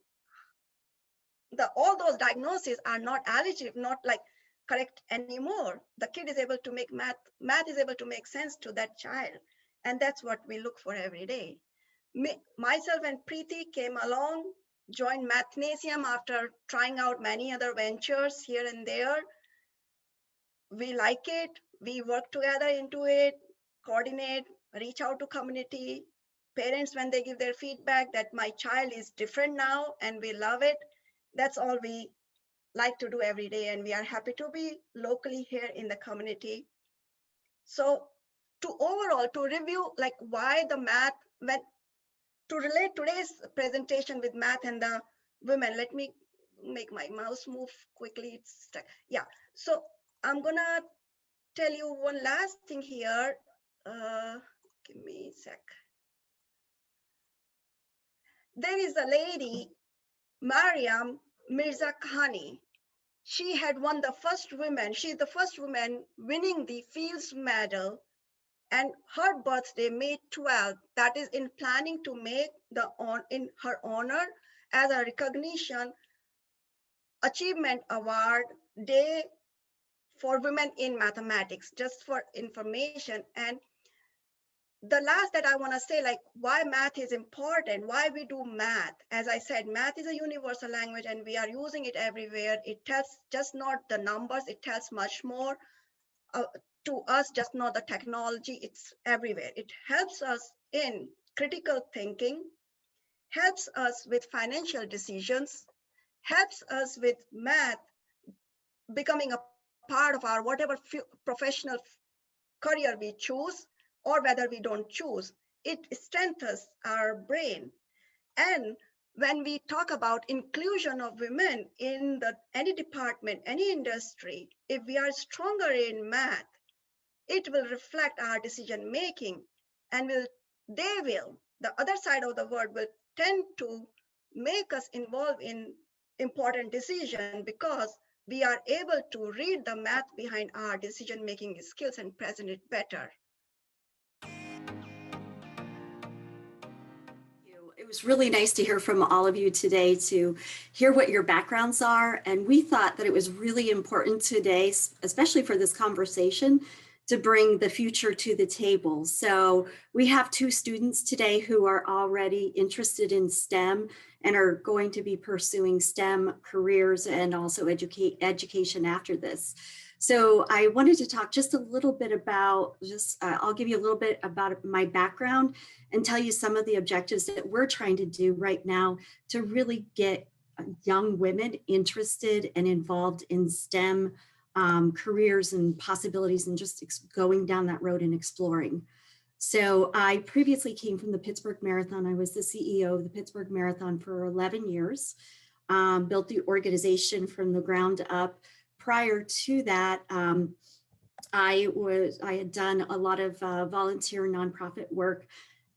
All those diagnoses are not eligible, not like correct anymore. The kid is able to make math is able to make sense to that child. And that's what we look for every day. Myself and Preeti came along, joined Mathnasium after trying out many other ventures here and there. We like it, we work together into it, coordinate, reach out to community, parents when they give their feedback that my child is different now and we love it. That's all we like to do every day, and we are happy to be locally here in the community. So to review like why the math, to relate today's presentation with math and the women, let me make my mouse move quickly. It's stuck. Yeah, so I'm gonna tell you one last thing here. Give me a sec. There is a lady, Mariam Mirza Khani. She had won the first woman. She's the first woman winning the Fields Medal, and her birthday, May 12th, that is in planning to make in her honor as a recognition achievement award day for women in mathematics, just for information. And the last that I want to say, like why math is important, why we do math. As I said, math is a universal language and we are using it everywhere. It tells just not the numbers, it tells much more to us, just not the technology, it's everywhere. It helps us in critical thinking, helps us with financial decisions, helps us with math becoming a part of our whatever professional career we choose, or whether we don't choose. It strengthens our brain. And when we talk about inclusion of women in any department, any industry, if we are stronger in math, it will reflect our decision making, and the other side of the world will tend to make us involved in important decision because we are able to read the math behind our decision making skills and present it better. It was really nice to hear from all of you today, to hear what your backgrounds are. And we thought that it was really important today, especially for this conversation, to bring the future to the table. So we have 2 students today who are already interested in STEM and are going to be pursuing STEM careers and also education after this. So I wanted to talk just a little bit about, I'll give you a little bit about my background and tell you some of the objectives that we're trying to do right now to really get young women interested and involved in STEM careers and possibilities, and just going down that road and exploring. So I previously came from the Pittsburgh Marathon. I was the CEO of the Pittsburgh Marathon for 11 years, built the organization from the ground up. Prior to that, I had done a lot of volunteer nonprofit work.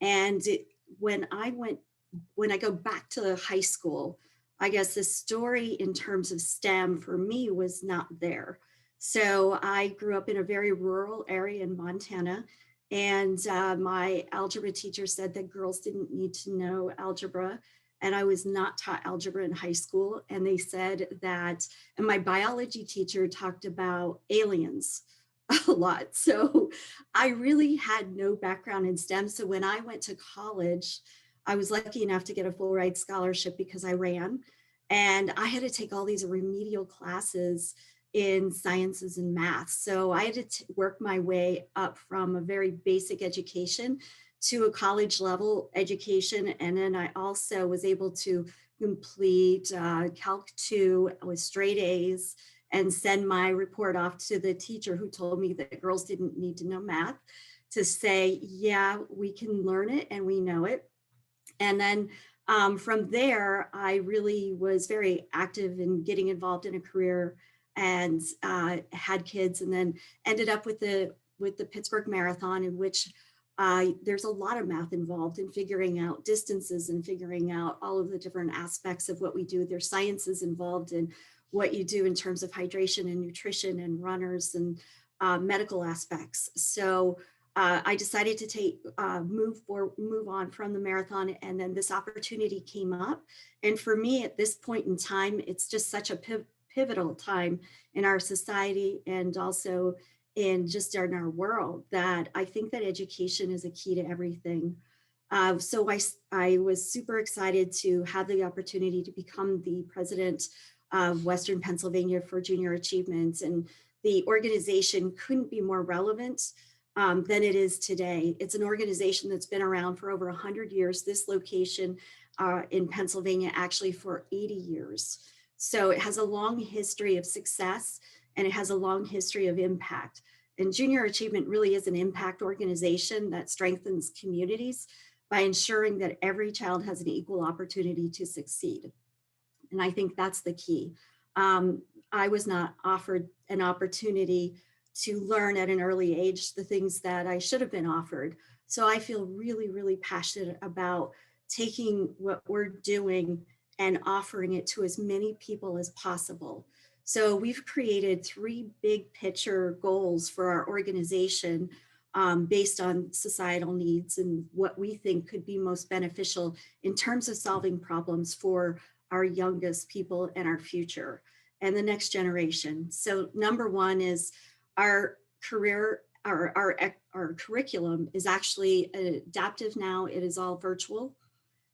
And when I go back to high school, I guess the story in terms of STEM for me was not there. So I grew up in a very rural area in Montana, and my algebra teacher said that girls didn't need to know algebra, and I was not taught algebra in high school. And they said that, and my biology teacher talked about aliens a lot. So I really had no background in STEM. So when I went to college, I was lucky enough to get a full ride scholarship because I ran. And I had to take all these remedial classes in sciences and math. So I had to work my way up from a very basic education to a college level education. And then I also was able to complete Calc 2 with straight A's and send my report off to the teacher who told me that girls didn't need to know math, to say, yeah, we can learn it and we know it. And then from there, I really was very active in getting involved in a career and had kids, and then ended up with the Pittsburgh Marathon, in which there's a lot of math involved in figuring out distances and figuring out all of the different aspects of what we do. There's sciences involved in what you do in terms of hydration and nutrition and runners and medical aspects. So I decided to move on from the marathon, and then this opportunity came up. And for me, at this point in time, it's just such a pivotal time in our society and also in just in our world, that I think that education is a key to everything. So I was super excited to have the opportunity to become the president of Western Pennsylvania for Junior Achievement. And the organization couldn't be more relevant than it is today. It's an organization that's been around for over 100 years. This location in Pennsylvania actually for 80 years. So it has a long history of success, and it has a long history of impact. And Junior Achievement really is an impact organization that strengthens communities by ensuring that every child has an equal opportunity to succeed. And I think that's the key. I was not offered an opportunity to learn at an early age the things that I should have been offered. So I feel really, really passionate about taking what we're doing and offering it to as many people as possible. So we've created 3 big picture goals for our organization based on societal needs and what we think could be most beneficial in terms of solving problems for our youngest people and our future and the next generation. So number 1 is our curriculum is actually adaptive now. It is all virtual.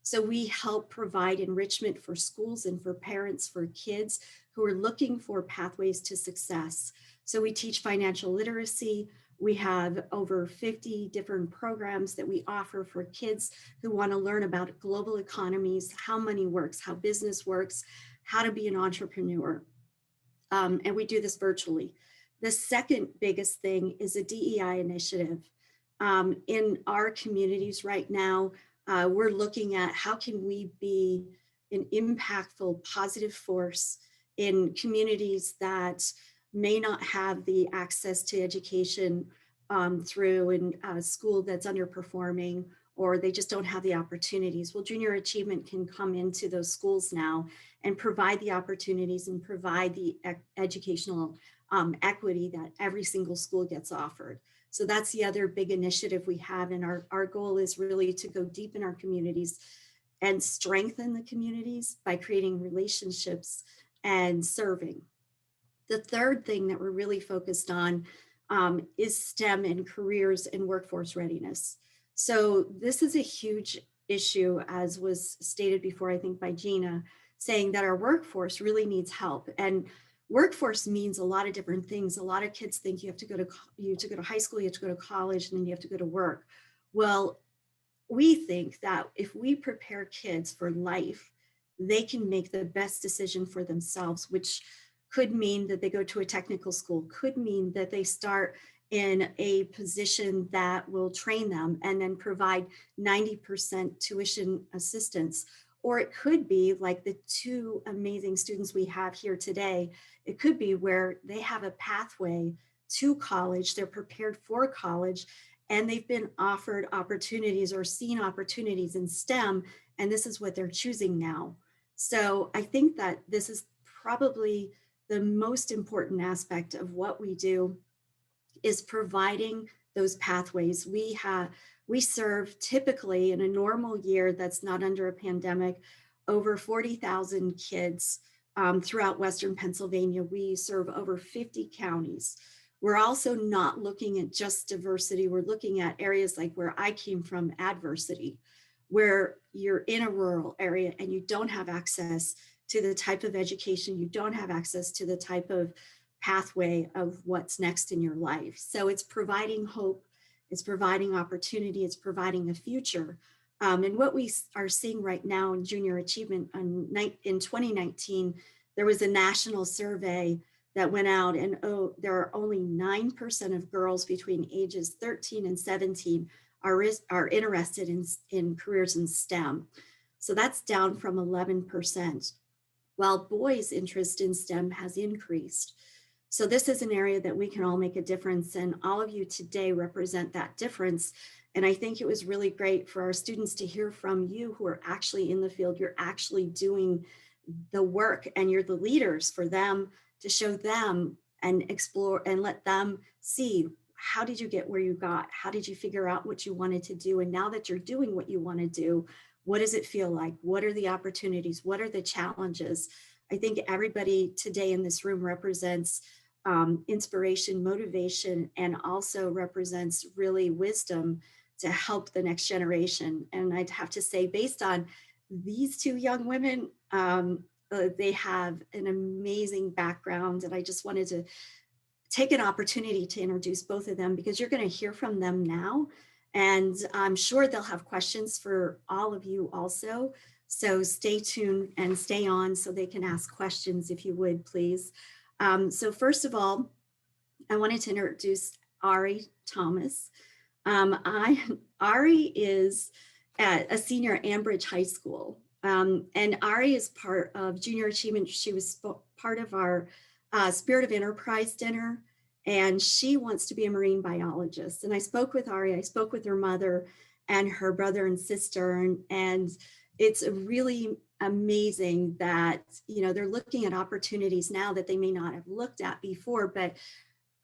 So we help provide enrichment for schools and for parents, for kids who are looking for pathways to success. So we teach financial literacy. We have over 50 different programs that we offer for kids who want to learn about global economies, how money works, how business works, how to be an entrepreneur. And we do this virtually. The second biggest thing is a DEI initiative. In our communities right now, we're looking at how can we be an impactful, positive force in communities that may not have the access to education through a school that's underperforming, or they just don't have the opportunities. Well, Junior Achievement can come into those schools now and provide the opportunities and provide the educational equity that every single school gets offered. So that's the other big initiative we have. And our goal is really to go deep in our communities and strengthen the communities by creating relationships and serving. The third thing that we're really focused on is STEM and careers and workforce readiness. So this is a huge issue, as was stated before, I think by Gina, saying that our workforce really needs help. And workforce means a lot of different things. A lot of kids think you have to go to high school, you have to go to college, and then you have to go to work. Well, we think that if we prepare kids for life, they can make the best decision for themselves, which could mean that they go to a technical school, could mean that they start in a position that will train them and then provide 90% tuition assistance. Or it could be like the 2 amazing students we have here today. It could be where they have a pathway to college, they're prepared for college, and they've been offered opportunities or seen opportunities in STEM, and this is what they're choosing now. So I think that this is probably the most important aspect of what we do, is providing those pathways. We serve typically in a normal year that's not under a pandemic, over 40,000 kids throughout Western Pennsylvania. We serve over 50 counties. We're also not looking at just diversity. We're looking at areas like where I came from, adversity, where you're in a rural area and you don't have access to the type of education, you don't have access to the type of pathway of what's next in your life. So it's providing hope, it's providing opportunity, it's providing a future. And what we are seeing right now in junior achievement in 2019, there was a national survey that went out, and there are only 9% of girls between ages 13 and 17 are interested in careers in STEM. So that's down from 11%, while boys' interest in STEM has increased. So this is an area that we can all make a difference, and all of you today represent that difference. And I think it was really great for our students to hear from you who are actually in the field. You're actually doing the work, and you're the leaders for them, to show them and explore and let them see, how did you get where you got? How did you figure out what you wanted to do? And now that you're doing what you want to do, what does it feel like? What are the opportunities? What are the challenges? I think everybody today in this room represents inspiration, motivation, and also represents really wisdom to help the next generation. And I'd have to say, based on these two young women, they have an amazing background, and I just wanted to take an opportunity to introduce both of them, because you're going to hear from them now, and I'm sure they'll have questions for all of you also. So stay tuned and stay on so they can ask questions, if you would, please. So first of all, I wanted to introduce Ari Thomas. Ari is a senior at Ambridge High School. And Ari is part of Junior Achievement. She was part of our Spirit of Enterprise dinner, and she wants to be a marine biologist. And I spoke with Ari, I spoke with her mother and her brother and sister, and it's really amazing that, you know, they're looking at opportunities now that they may not have looked at before, but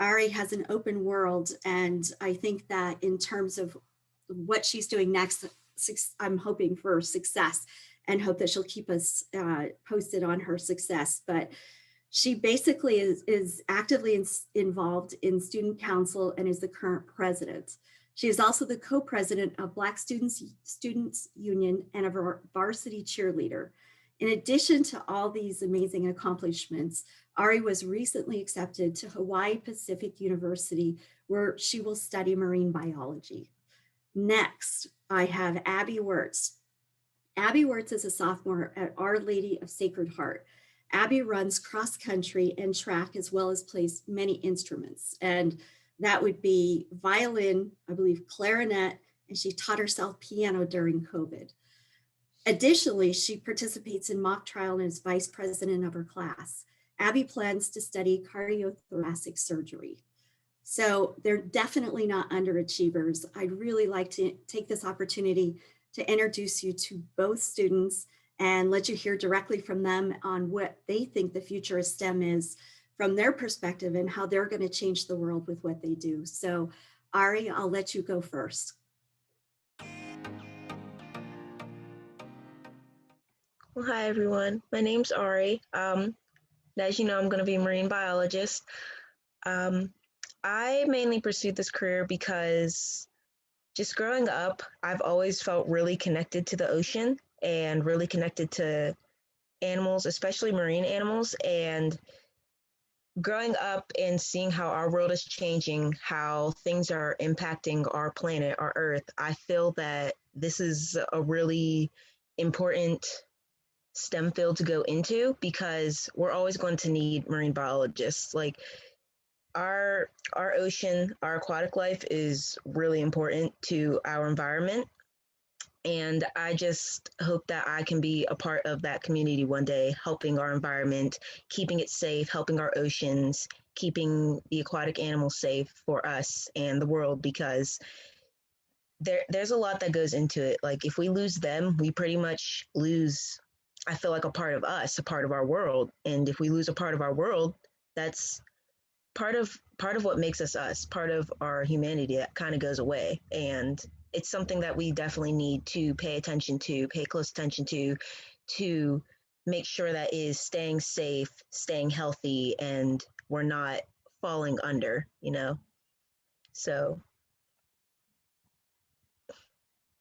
Ari has an open world. And I think that in terms of what she's doing next, I'm hoping for success, and hope that she'll keep us posted on her success. But she basically is actively involved in student council and is the current president. She is also the co-president of Black Students Union and a varsity cheerleader. In addition to all these amazing accomplishments, Ari was recently accepted to Hawaii Pacific University, where she will study marine biology. Next, I have Abby Wurtz. Abby Wurtz is a sophomore at Our Lady of Sacred Heart. Abby runs cross country and track, as well as plays many instruments. And that would be violin, I believe clarinet, and she taught herself piano during COVID. Additionally, she participates in mock trial and is vice president of her class. Abby plans to study cardiothoracic surgery. So they're definitely not underachievers. I'd really like to take this opportunity to introduce you to both students and let you hear directly from them on what they think the future of STEM is from their perspective, and how they're going to change the world with what they do. So Ari, I'll let you go first. Well, hi everyone. My name's Ari. As you know, I'm going to be a marine biologist. I mainly pursued this career because just growing up, I've always felt really connected to the ocean and really connected to animals, especially marine animals. And growing up and seeing how our world is changing, how things are impacting our planet, our Earth, I feel that this is a really important STEM field to go into, because we're always going to need marine biologists. Like our ocean, our aquatic life is really important to our environment. And I just hope that I can be a part of that community one day, helping our environment, keeping it safe, helping our oceans, keeping the aquatic animals safe for us and the world, because there's a lot that goes into it. Like if we lose them, we pretty much lose, I feel like, a part of us, a part of our world. And if we lose a part of our world, that's part of what makes us us, part of our humanity that kind of goes away. And it's something that we definitely need to pay attention to, pay close attention to make sure that is staying safe, staying healthy, and we're not falling under, you know? So.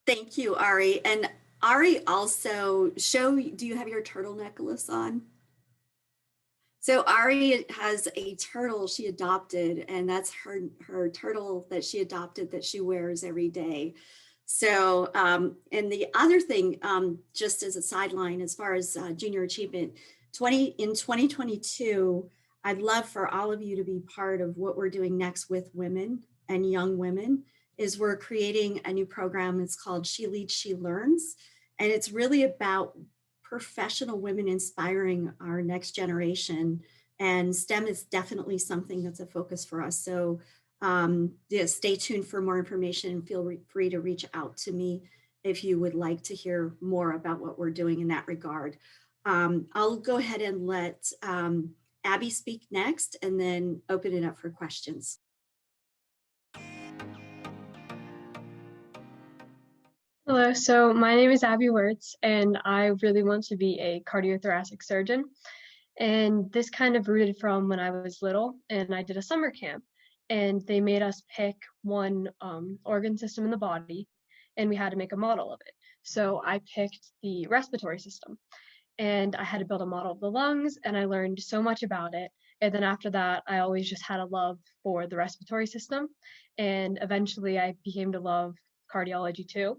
Thank you, Ari. And Ari also do you have your turtle necklace on? So Ari has a turtle she adopted, and that's her turtle that she adopted that she wears every day. So, and the other thing, just as a sideline, as far as junior achievement, in 2022, I'd love for all of you to be part of what we're doing next with women and young women. Is we're creating a new program. It's called She Leads, She Learns, and it's really about professional women inspiring our next generation. And STEM is definitely something that's a focus for us. So yeah, stay tuned for more information and feel free to reach out to me if you would like to hear more about what we're doing in that regard. I'll go ahead and let Abby speak next and then open it up for questions. Hello, so my name is Abby Wurtz, and I really want to be a cardiothoracic surgeon. And this kind of rooted from when I was little, and I did a summer camp, and they made us pick one organ system in the body, and we had to make a model of it. So I picked the respiratory system, and I had to build a model of the lungs, and I learned so much about it. And then after that, I always just had a love for the respiratory system, and eventually I became to love cardiology too.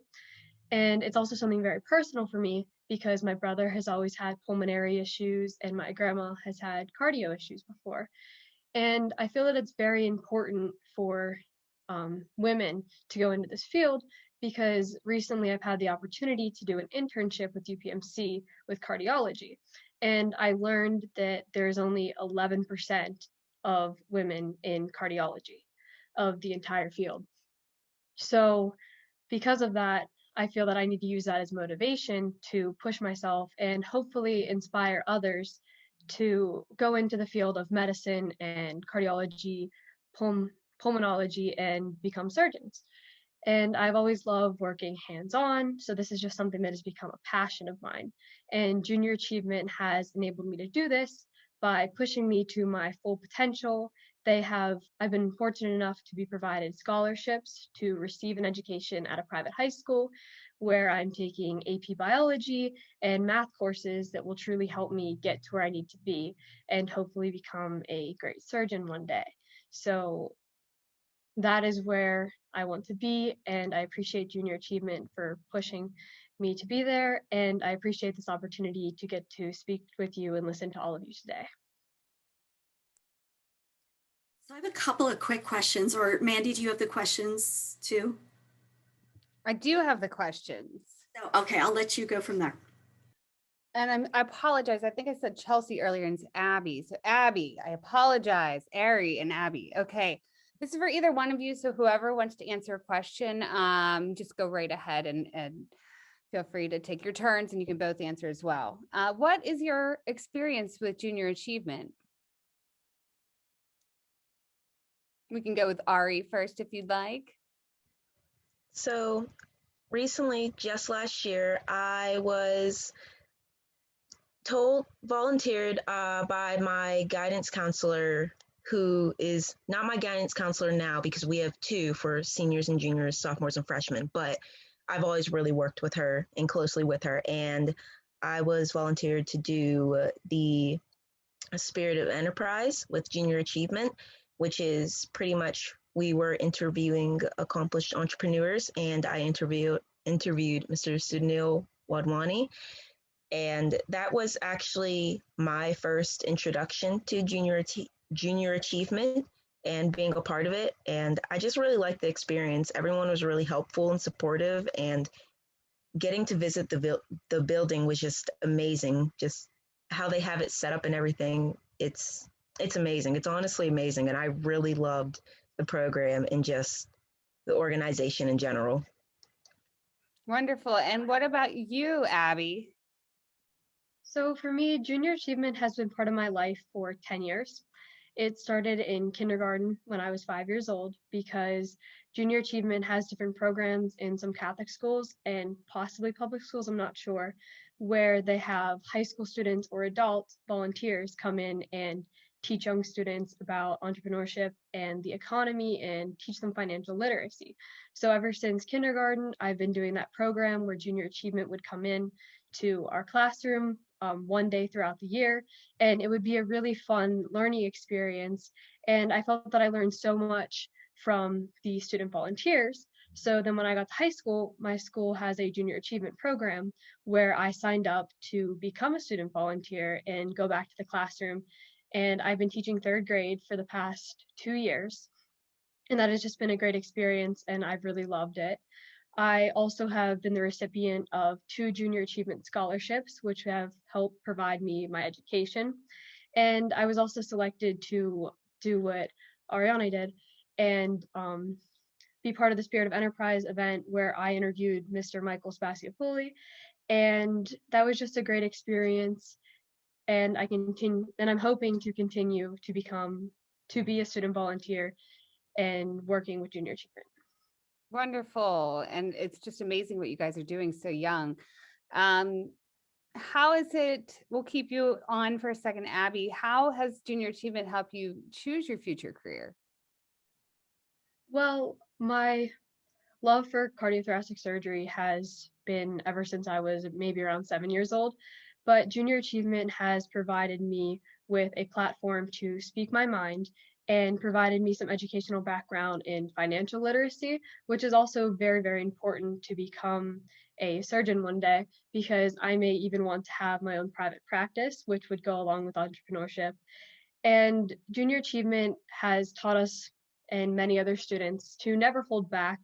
And it's also something very personal for me because my brother has always had pulmonary issues and my grandma has had cardio issues before. And I feel that it's very important for women to go into this field because recently I've had the opportunity to do an internship with UPMC with cardiology. And I learned that there's only 11% of women in cardiology of the entire field. So because of that, I feel that I need to use that as motivation to push myself and hopefully inspire others to go into the field of medicine and cardiology, pulmonology, and become surgeons. And I've always loved working hands-on, so this is just something that has become a passion of mine. And Junior Achievement has enabled me to do this by pushing me to my full potential. I've been fortunate enough to be provided scholarships to receive an education at a private high school where I'm taking AP biology and math courses that will truly help me get to where I need to be and hopefully become a great surgeon one day. So that is where I want to be, and I appreciate Junior Achievement for pushing me to be there, and I appreciate this opportunity to get to speak with you and listen to all of you today. So I have a couple of quick questions, or Mandy, do you have the questions too? I do have the questions. No, okay, I'll let you go from there. And I apologize. I think I said Chelsea earlier and it's Abby. So Abby, I apologize. Ari and Abby. Okay. This is for either one of you. So whoever wants to answer a question, just go right ahead and feel free to take your turns and you can both answer as well. What is your experience with Junior Achievement? We can go with Ari first if you'd like. So recently, just last year, I was volunteered by my guidance counselor, who is not my guidance counselor now because we have two for seniors and juniors, sophomores and freshmen, but I've always really worked with her and closely with her. And I was volunteered to do the Spirit of Enterprise with Junior Achievement, which is pretty much, we were interviewing accomplished entrepreneurs, and I interviewed Mr. Sunil Wadhwani. And that was actually my first introduction to Junior Achievement and being a part of it. And I just really liked the experience. Everyone was really helpful and supportive, and getting to visit the building was just amazing. Just how they have it set up and everything. It's amazing. It's honestly amazing. And I really loved the program and just the organization in general. Wonderful. And what about you, Abby? So for me, Junior Achievement has been part of my life for 10 years. It started in kindergarten when I was 5 years old because Junior Achievement has different programs in some Catholic schools and possibly public schools, I'm not sure, where they have high school students or adult volunteers come in and teach young students about entrepreneurship and the economy and teach them financial literacy. So ever since kindergarten, I've been doing that program where junior achievement would come in to our classroom one day throughout the year, and it would be a really fun learning experience. And I felt that I learned so much from the student volunteers. So then when I got to high school, my school has a junior achievement program where I signed up to become a student volunteer and go back to the classroom. And I've been teaching third grade for the past 2 years. And that has just been a great experience, and I've really loved it. I also have been the recipient of 2 junior achievement scholarships, which have helped provide me my education. And I was also selected to do what Ariana did and be part of the Spirit of Enterprise event where I interviewed Mr. Michael Spaciopoli. And that was just a great experience. And I'm hoping to continue to be a student volunteer and working with junior achievement. Wonderful. And it's just amazing what you guys are doing so young. How is it, we'll keep you on for a second, Abby. How has junior achievement helped you choose your future career? Well, my love for cardiothoracic surgery has been ever since I was maybe around 7 years old. But junior achievement has provided me with a platform to speak my mind and provided me some educational background in financial literacy, which is also very, very important to become a surgeon one day, because I may even want to have my own private practice, which would go along with entrepreneurship. And junior achievement has taught us and many other students to never hold back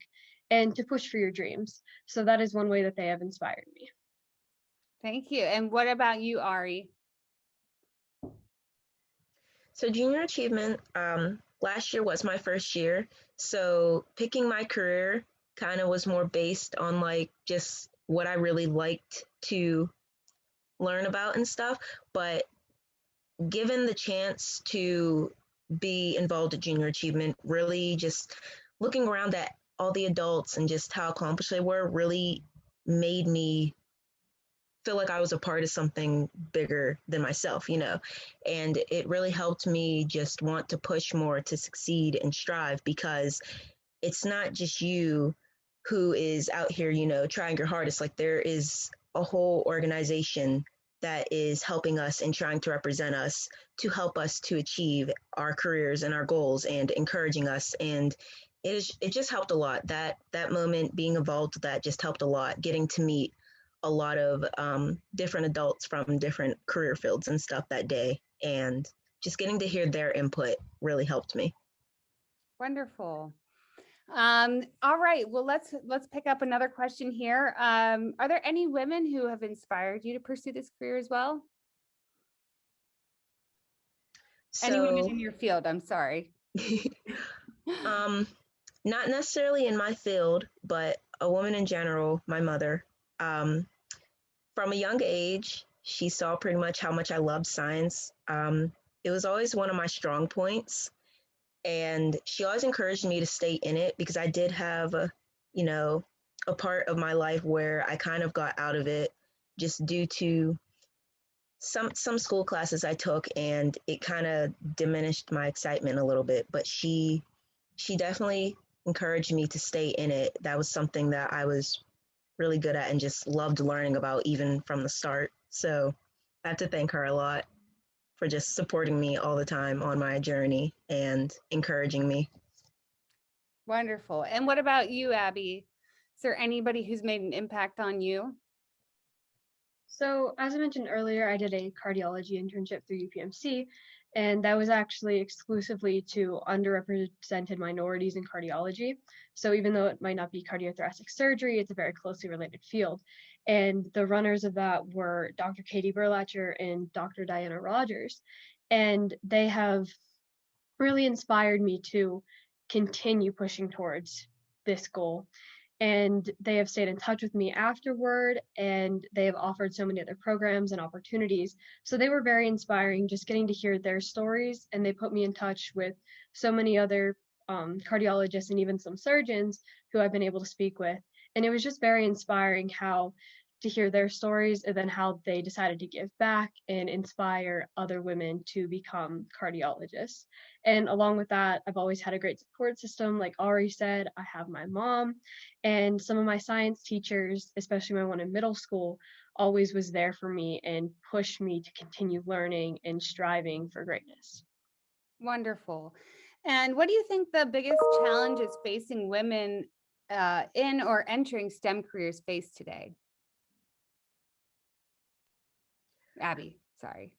and to push for your dreams. So that is one way that they have inspired me. Thank you. And what about you, Ari? So junior achievement, last year was my first year. So picking my career kind of was more based on like just what I really liked to learn about and stuff. But given the chance to be involved at junior achievement, really just looking around at all the adults and just how accomplished they were really made me feel like I was a part of something bigger than myself, you know, and it really helped me just want to push more to succeed and strive, because it's not just you who is out here, you know, trying your hardest. Like there is a whole organization that is helping us and trying to represent us to help us to achieve our careers and our goals and encouraging us. And it just helped a lot. That moment being involved with that just helped a lot, getting to meet a lot of different adults from different career fields and stuff that day, and just getting to hear their input really helped me. Wonderful. All right, well, let's pick up another question here. Are there any women who have inspired you to pursue this career as well? Any women in your field? I'm sorry. Not necessarily in my field, but a woman in general, my mother. From a young age, she saw pretty much how much I loved science. It was always one of my strong points, and she always encouraged me to stay in it, because I did have a part of my life where I kind of got out of it just due to some school classes I took, and it kind of diminished my excitement a little bit. But she definitely encouraged me to stay in it. That was something that I was really good at and just loved learning about even from the start. So I have to thank her a lot for just supporting me all the time on my journey and encouraging me. Wonderful. And what about you, Abby? Is there anybody who's made an impact on you? So as I mentioned earlier, I did a cardiology internship through UPMC, and that was actually exclusively to underrepresented minorities in cardiology. So even though it might not be cardiothoracic surgery, it's a very closely related field. And the runners of that were Dr. Katie Berlacher and Dr. Diana Rogers. And they have really inspired me to continue pushing towards this goal. And they have stayed in touch with me afterward, and they have offered so many other programs and opportunities. So they were very inspiring, just getting to hear their stories, and they put me in touch with so many other cardiologists and even some surgeons who I've been able to speak with. And it was just very inspiring how to hear their stories and then how they decided to give back and inspire other women to become cardiologists. And along with that, I've always had a great support system. Like Ari said, I have my mom and some of my science teachers, especially my one in middle school, always was there for me and pushed me to continue learning and striving for greatness. Wonderful. And what do you think the biggest challenges facing women in or entering STEM careers face today? Abby, sorry.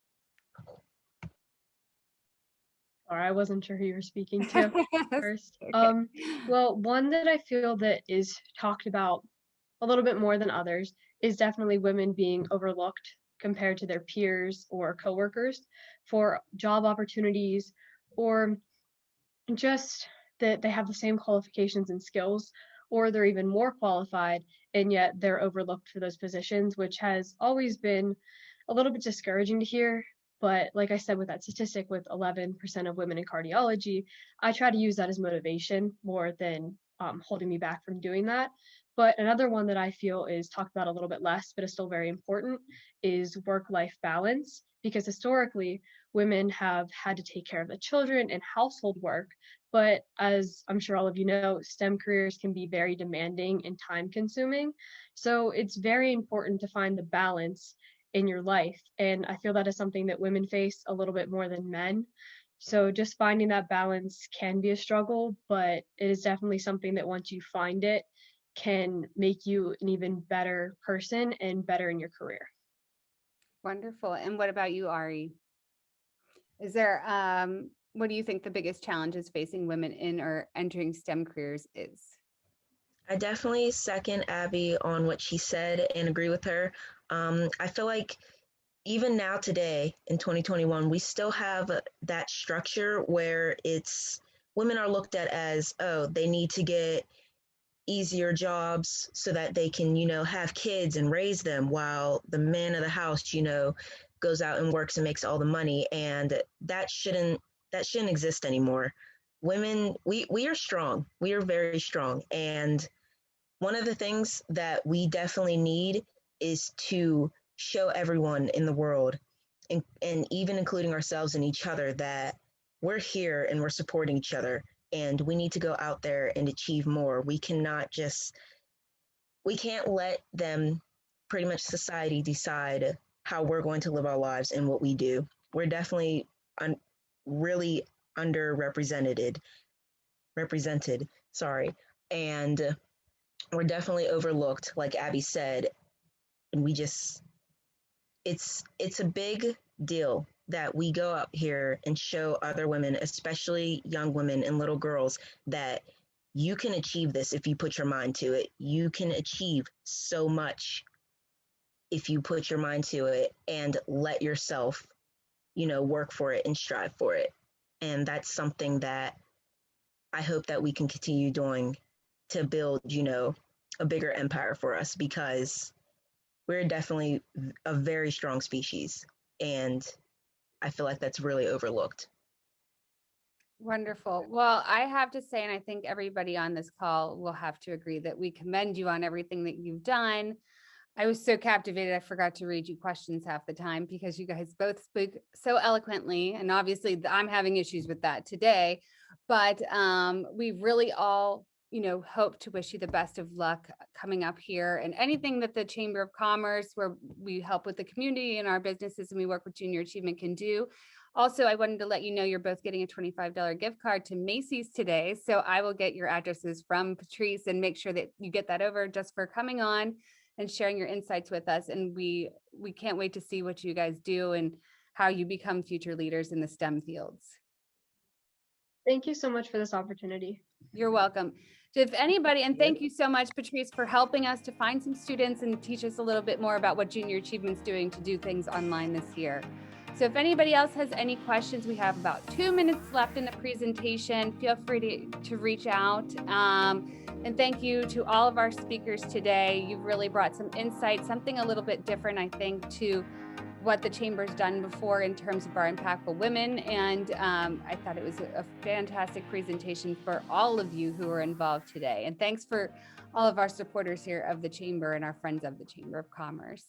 Or I wasn't sure who you were speaking to first. Okay. Well, one that I feel that is talked about a little bit more than others is definitely women being overlooked compared to their peers or coworkers for job opportunities, or just that they have the same qualifications and skills, or they're even more qualified, and yet they're overlooked for those positions, which has always been a little bit discouraging to hear. But like I said, with that statistic with 11% of women in cardiology, I try to use that as motivation more than holding me back from doing that. But another one that I feel is talked about a little bit less, but is still very important, is work-life balance. Because historically, women have had to take care of the children and household work. But as I'm sure all of you know, STEM careers can be very demanding and time-consuming. So it's very important to find the balance in your life. And I feel that is something that women face a little bit more than men. So just finding that balance can be a struggle, but it is definitely something that once you find it, can make you an even better person and better in your career. Wonderful. And what about you, Ari? Is there, what do you think the biggest challenges facing women in or entering STEM careers is? I definitely second Abby on what she said and agree with her. I feel like even now today in 2021, we still have that structure where it's women are looked at as, oh, they need to get easier jobs so that they can, have kids and raise them while the man of the house, goes out and works and makes all the money. And that shouldn't exist anymore. Women, we are strong. We are very strong. And one of the things that we definitely need is to show everyone in the world, and even including ourselves and each other, that we're here and we're supporting each other, and we need to go out there and achieve more. We can't let them, pretty much society, decide how we're going to live our lives and what we do. We're definitely really underrepresented, and we're definitely overlooked, like Abby said, and it's a big deal that we go out here and show other women, especially young women and little girls, that you can achieve this if you put your mind to it. You can achieve so much if you put your mind to it and let yourself, work for it and strive for it. And that's something that I hope that we can continue doing to build, a bigger empire for us, because we're definitely a very strong species. And I feel like that's really overlooked. Wonderful. Well, I have to say, and I think everybody on this call will have to agree, that we commend you on everything that you've done. I was so captivated, I forgot to read you questions half the time because you guys both speak so eloquently. And obviously I'm having issues with that today, but we really all, hope to wish you the best of luck coming up here, and anything that the Chamber of Commerce, where we help with the community and our businesses and we work with Junior Achievement, can do. Also, I wanted to let you know you're both getting a $25 gift card to Macy's today. So I will get your addresses from Patrice and make sure that you get that over, just for coming on and sharing your insights with us. And we can't wait to see what you guys do and how you become future leaders in the STEM fields. Thank you so much for this opportunity. You're welcome. If anybody, and thank you so much, Patrice, for helping us to find some students and teach us a little bit more about what Junior Achievement's doing to do things online this year. So if anybody else has any questions, we have about 2 minutes left in the presentation. Feel free to reach out. And thank you to all of our speakers today. You've really brought some insight, something a little bit different, I think, to what the Chamber's done before in terms of our impactful women. And I thought it was a fantastic presentation for all of you who are involved today. And thanks for all of our supporters here of the Chamber and our friends of the Chamber of Commerce.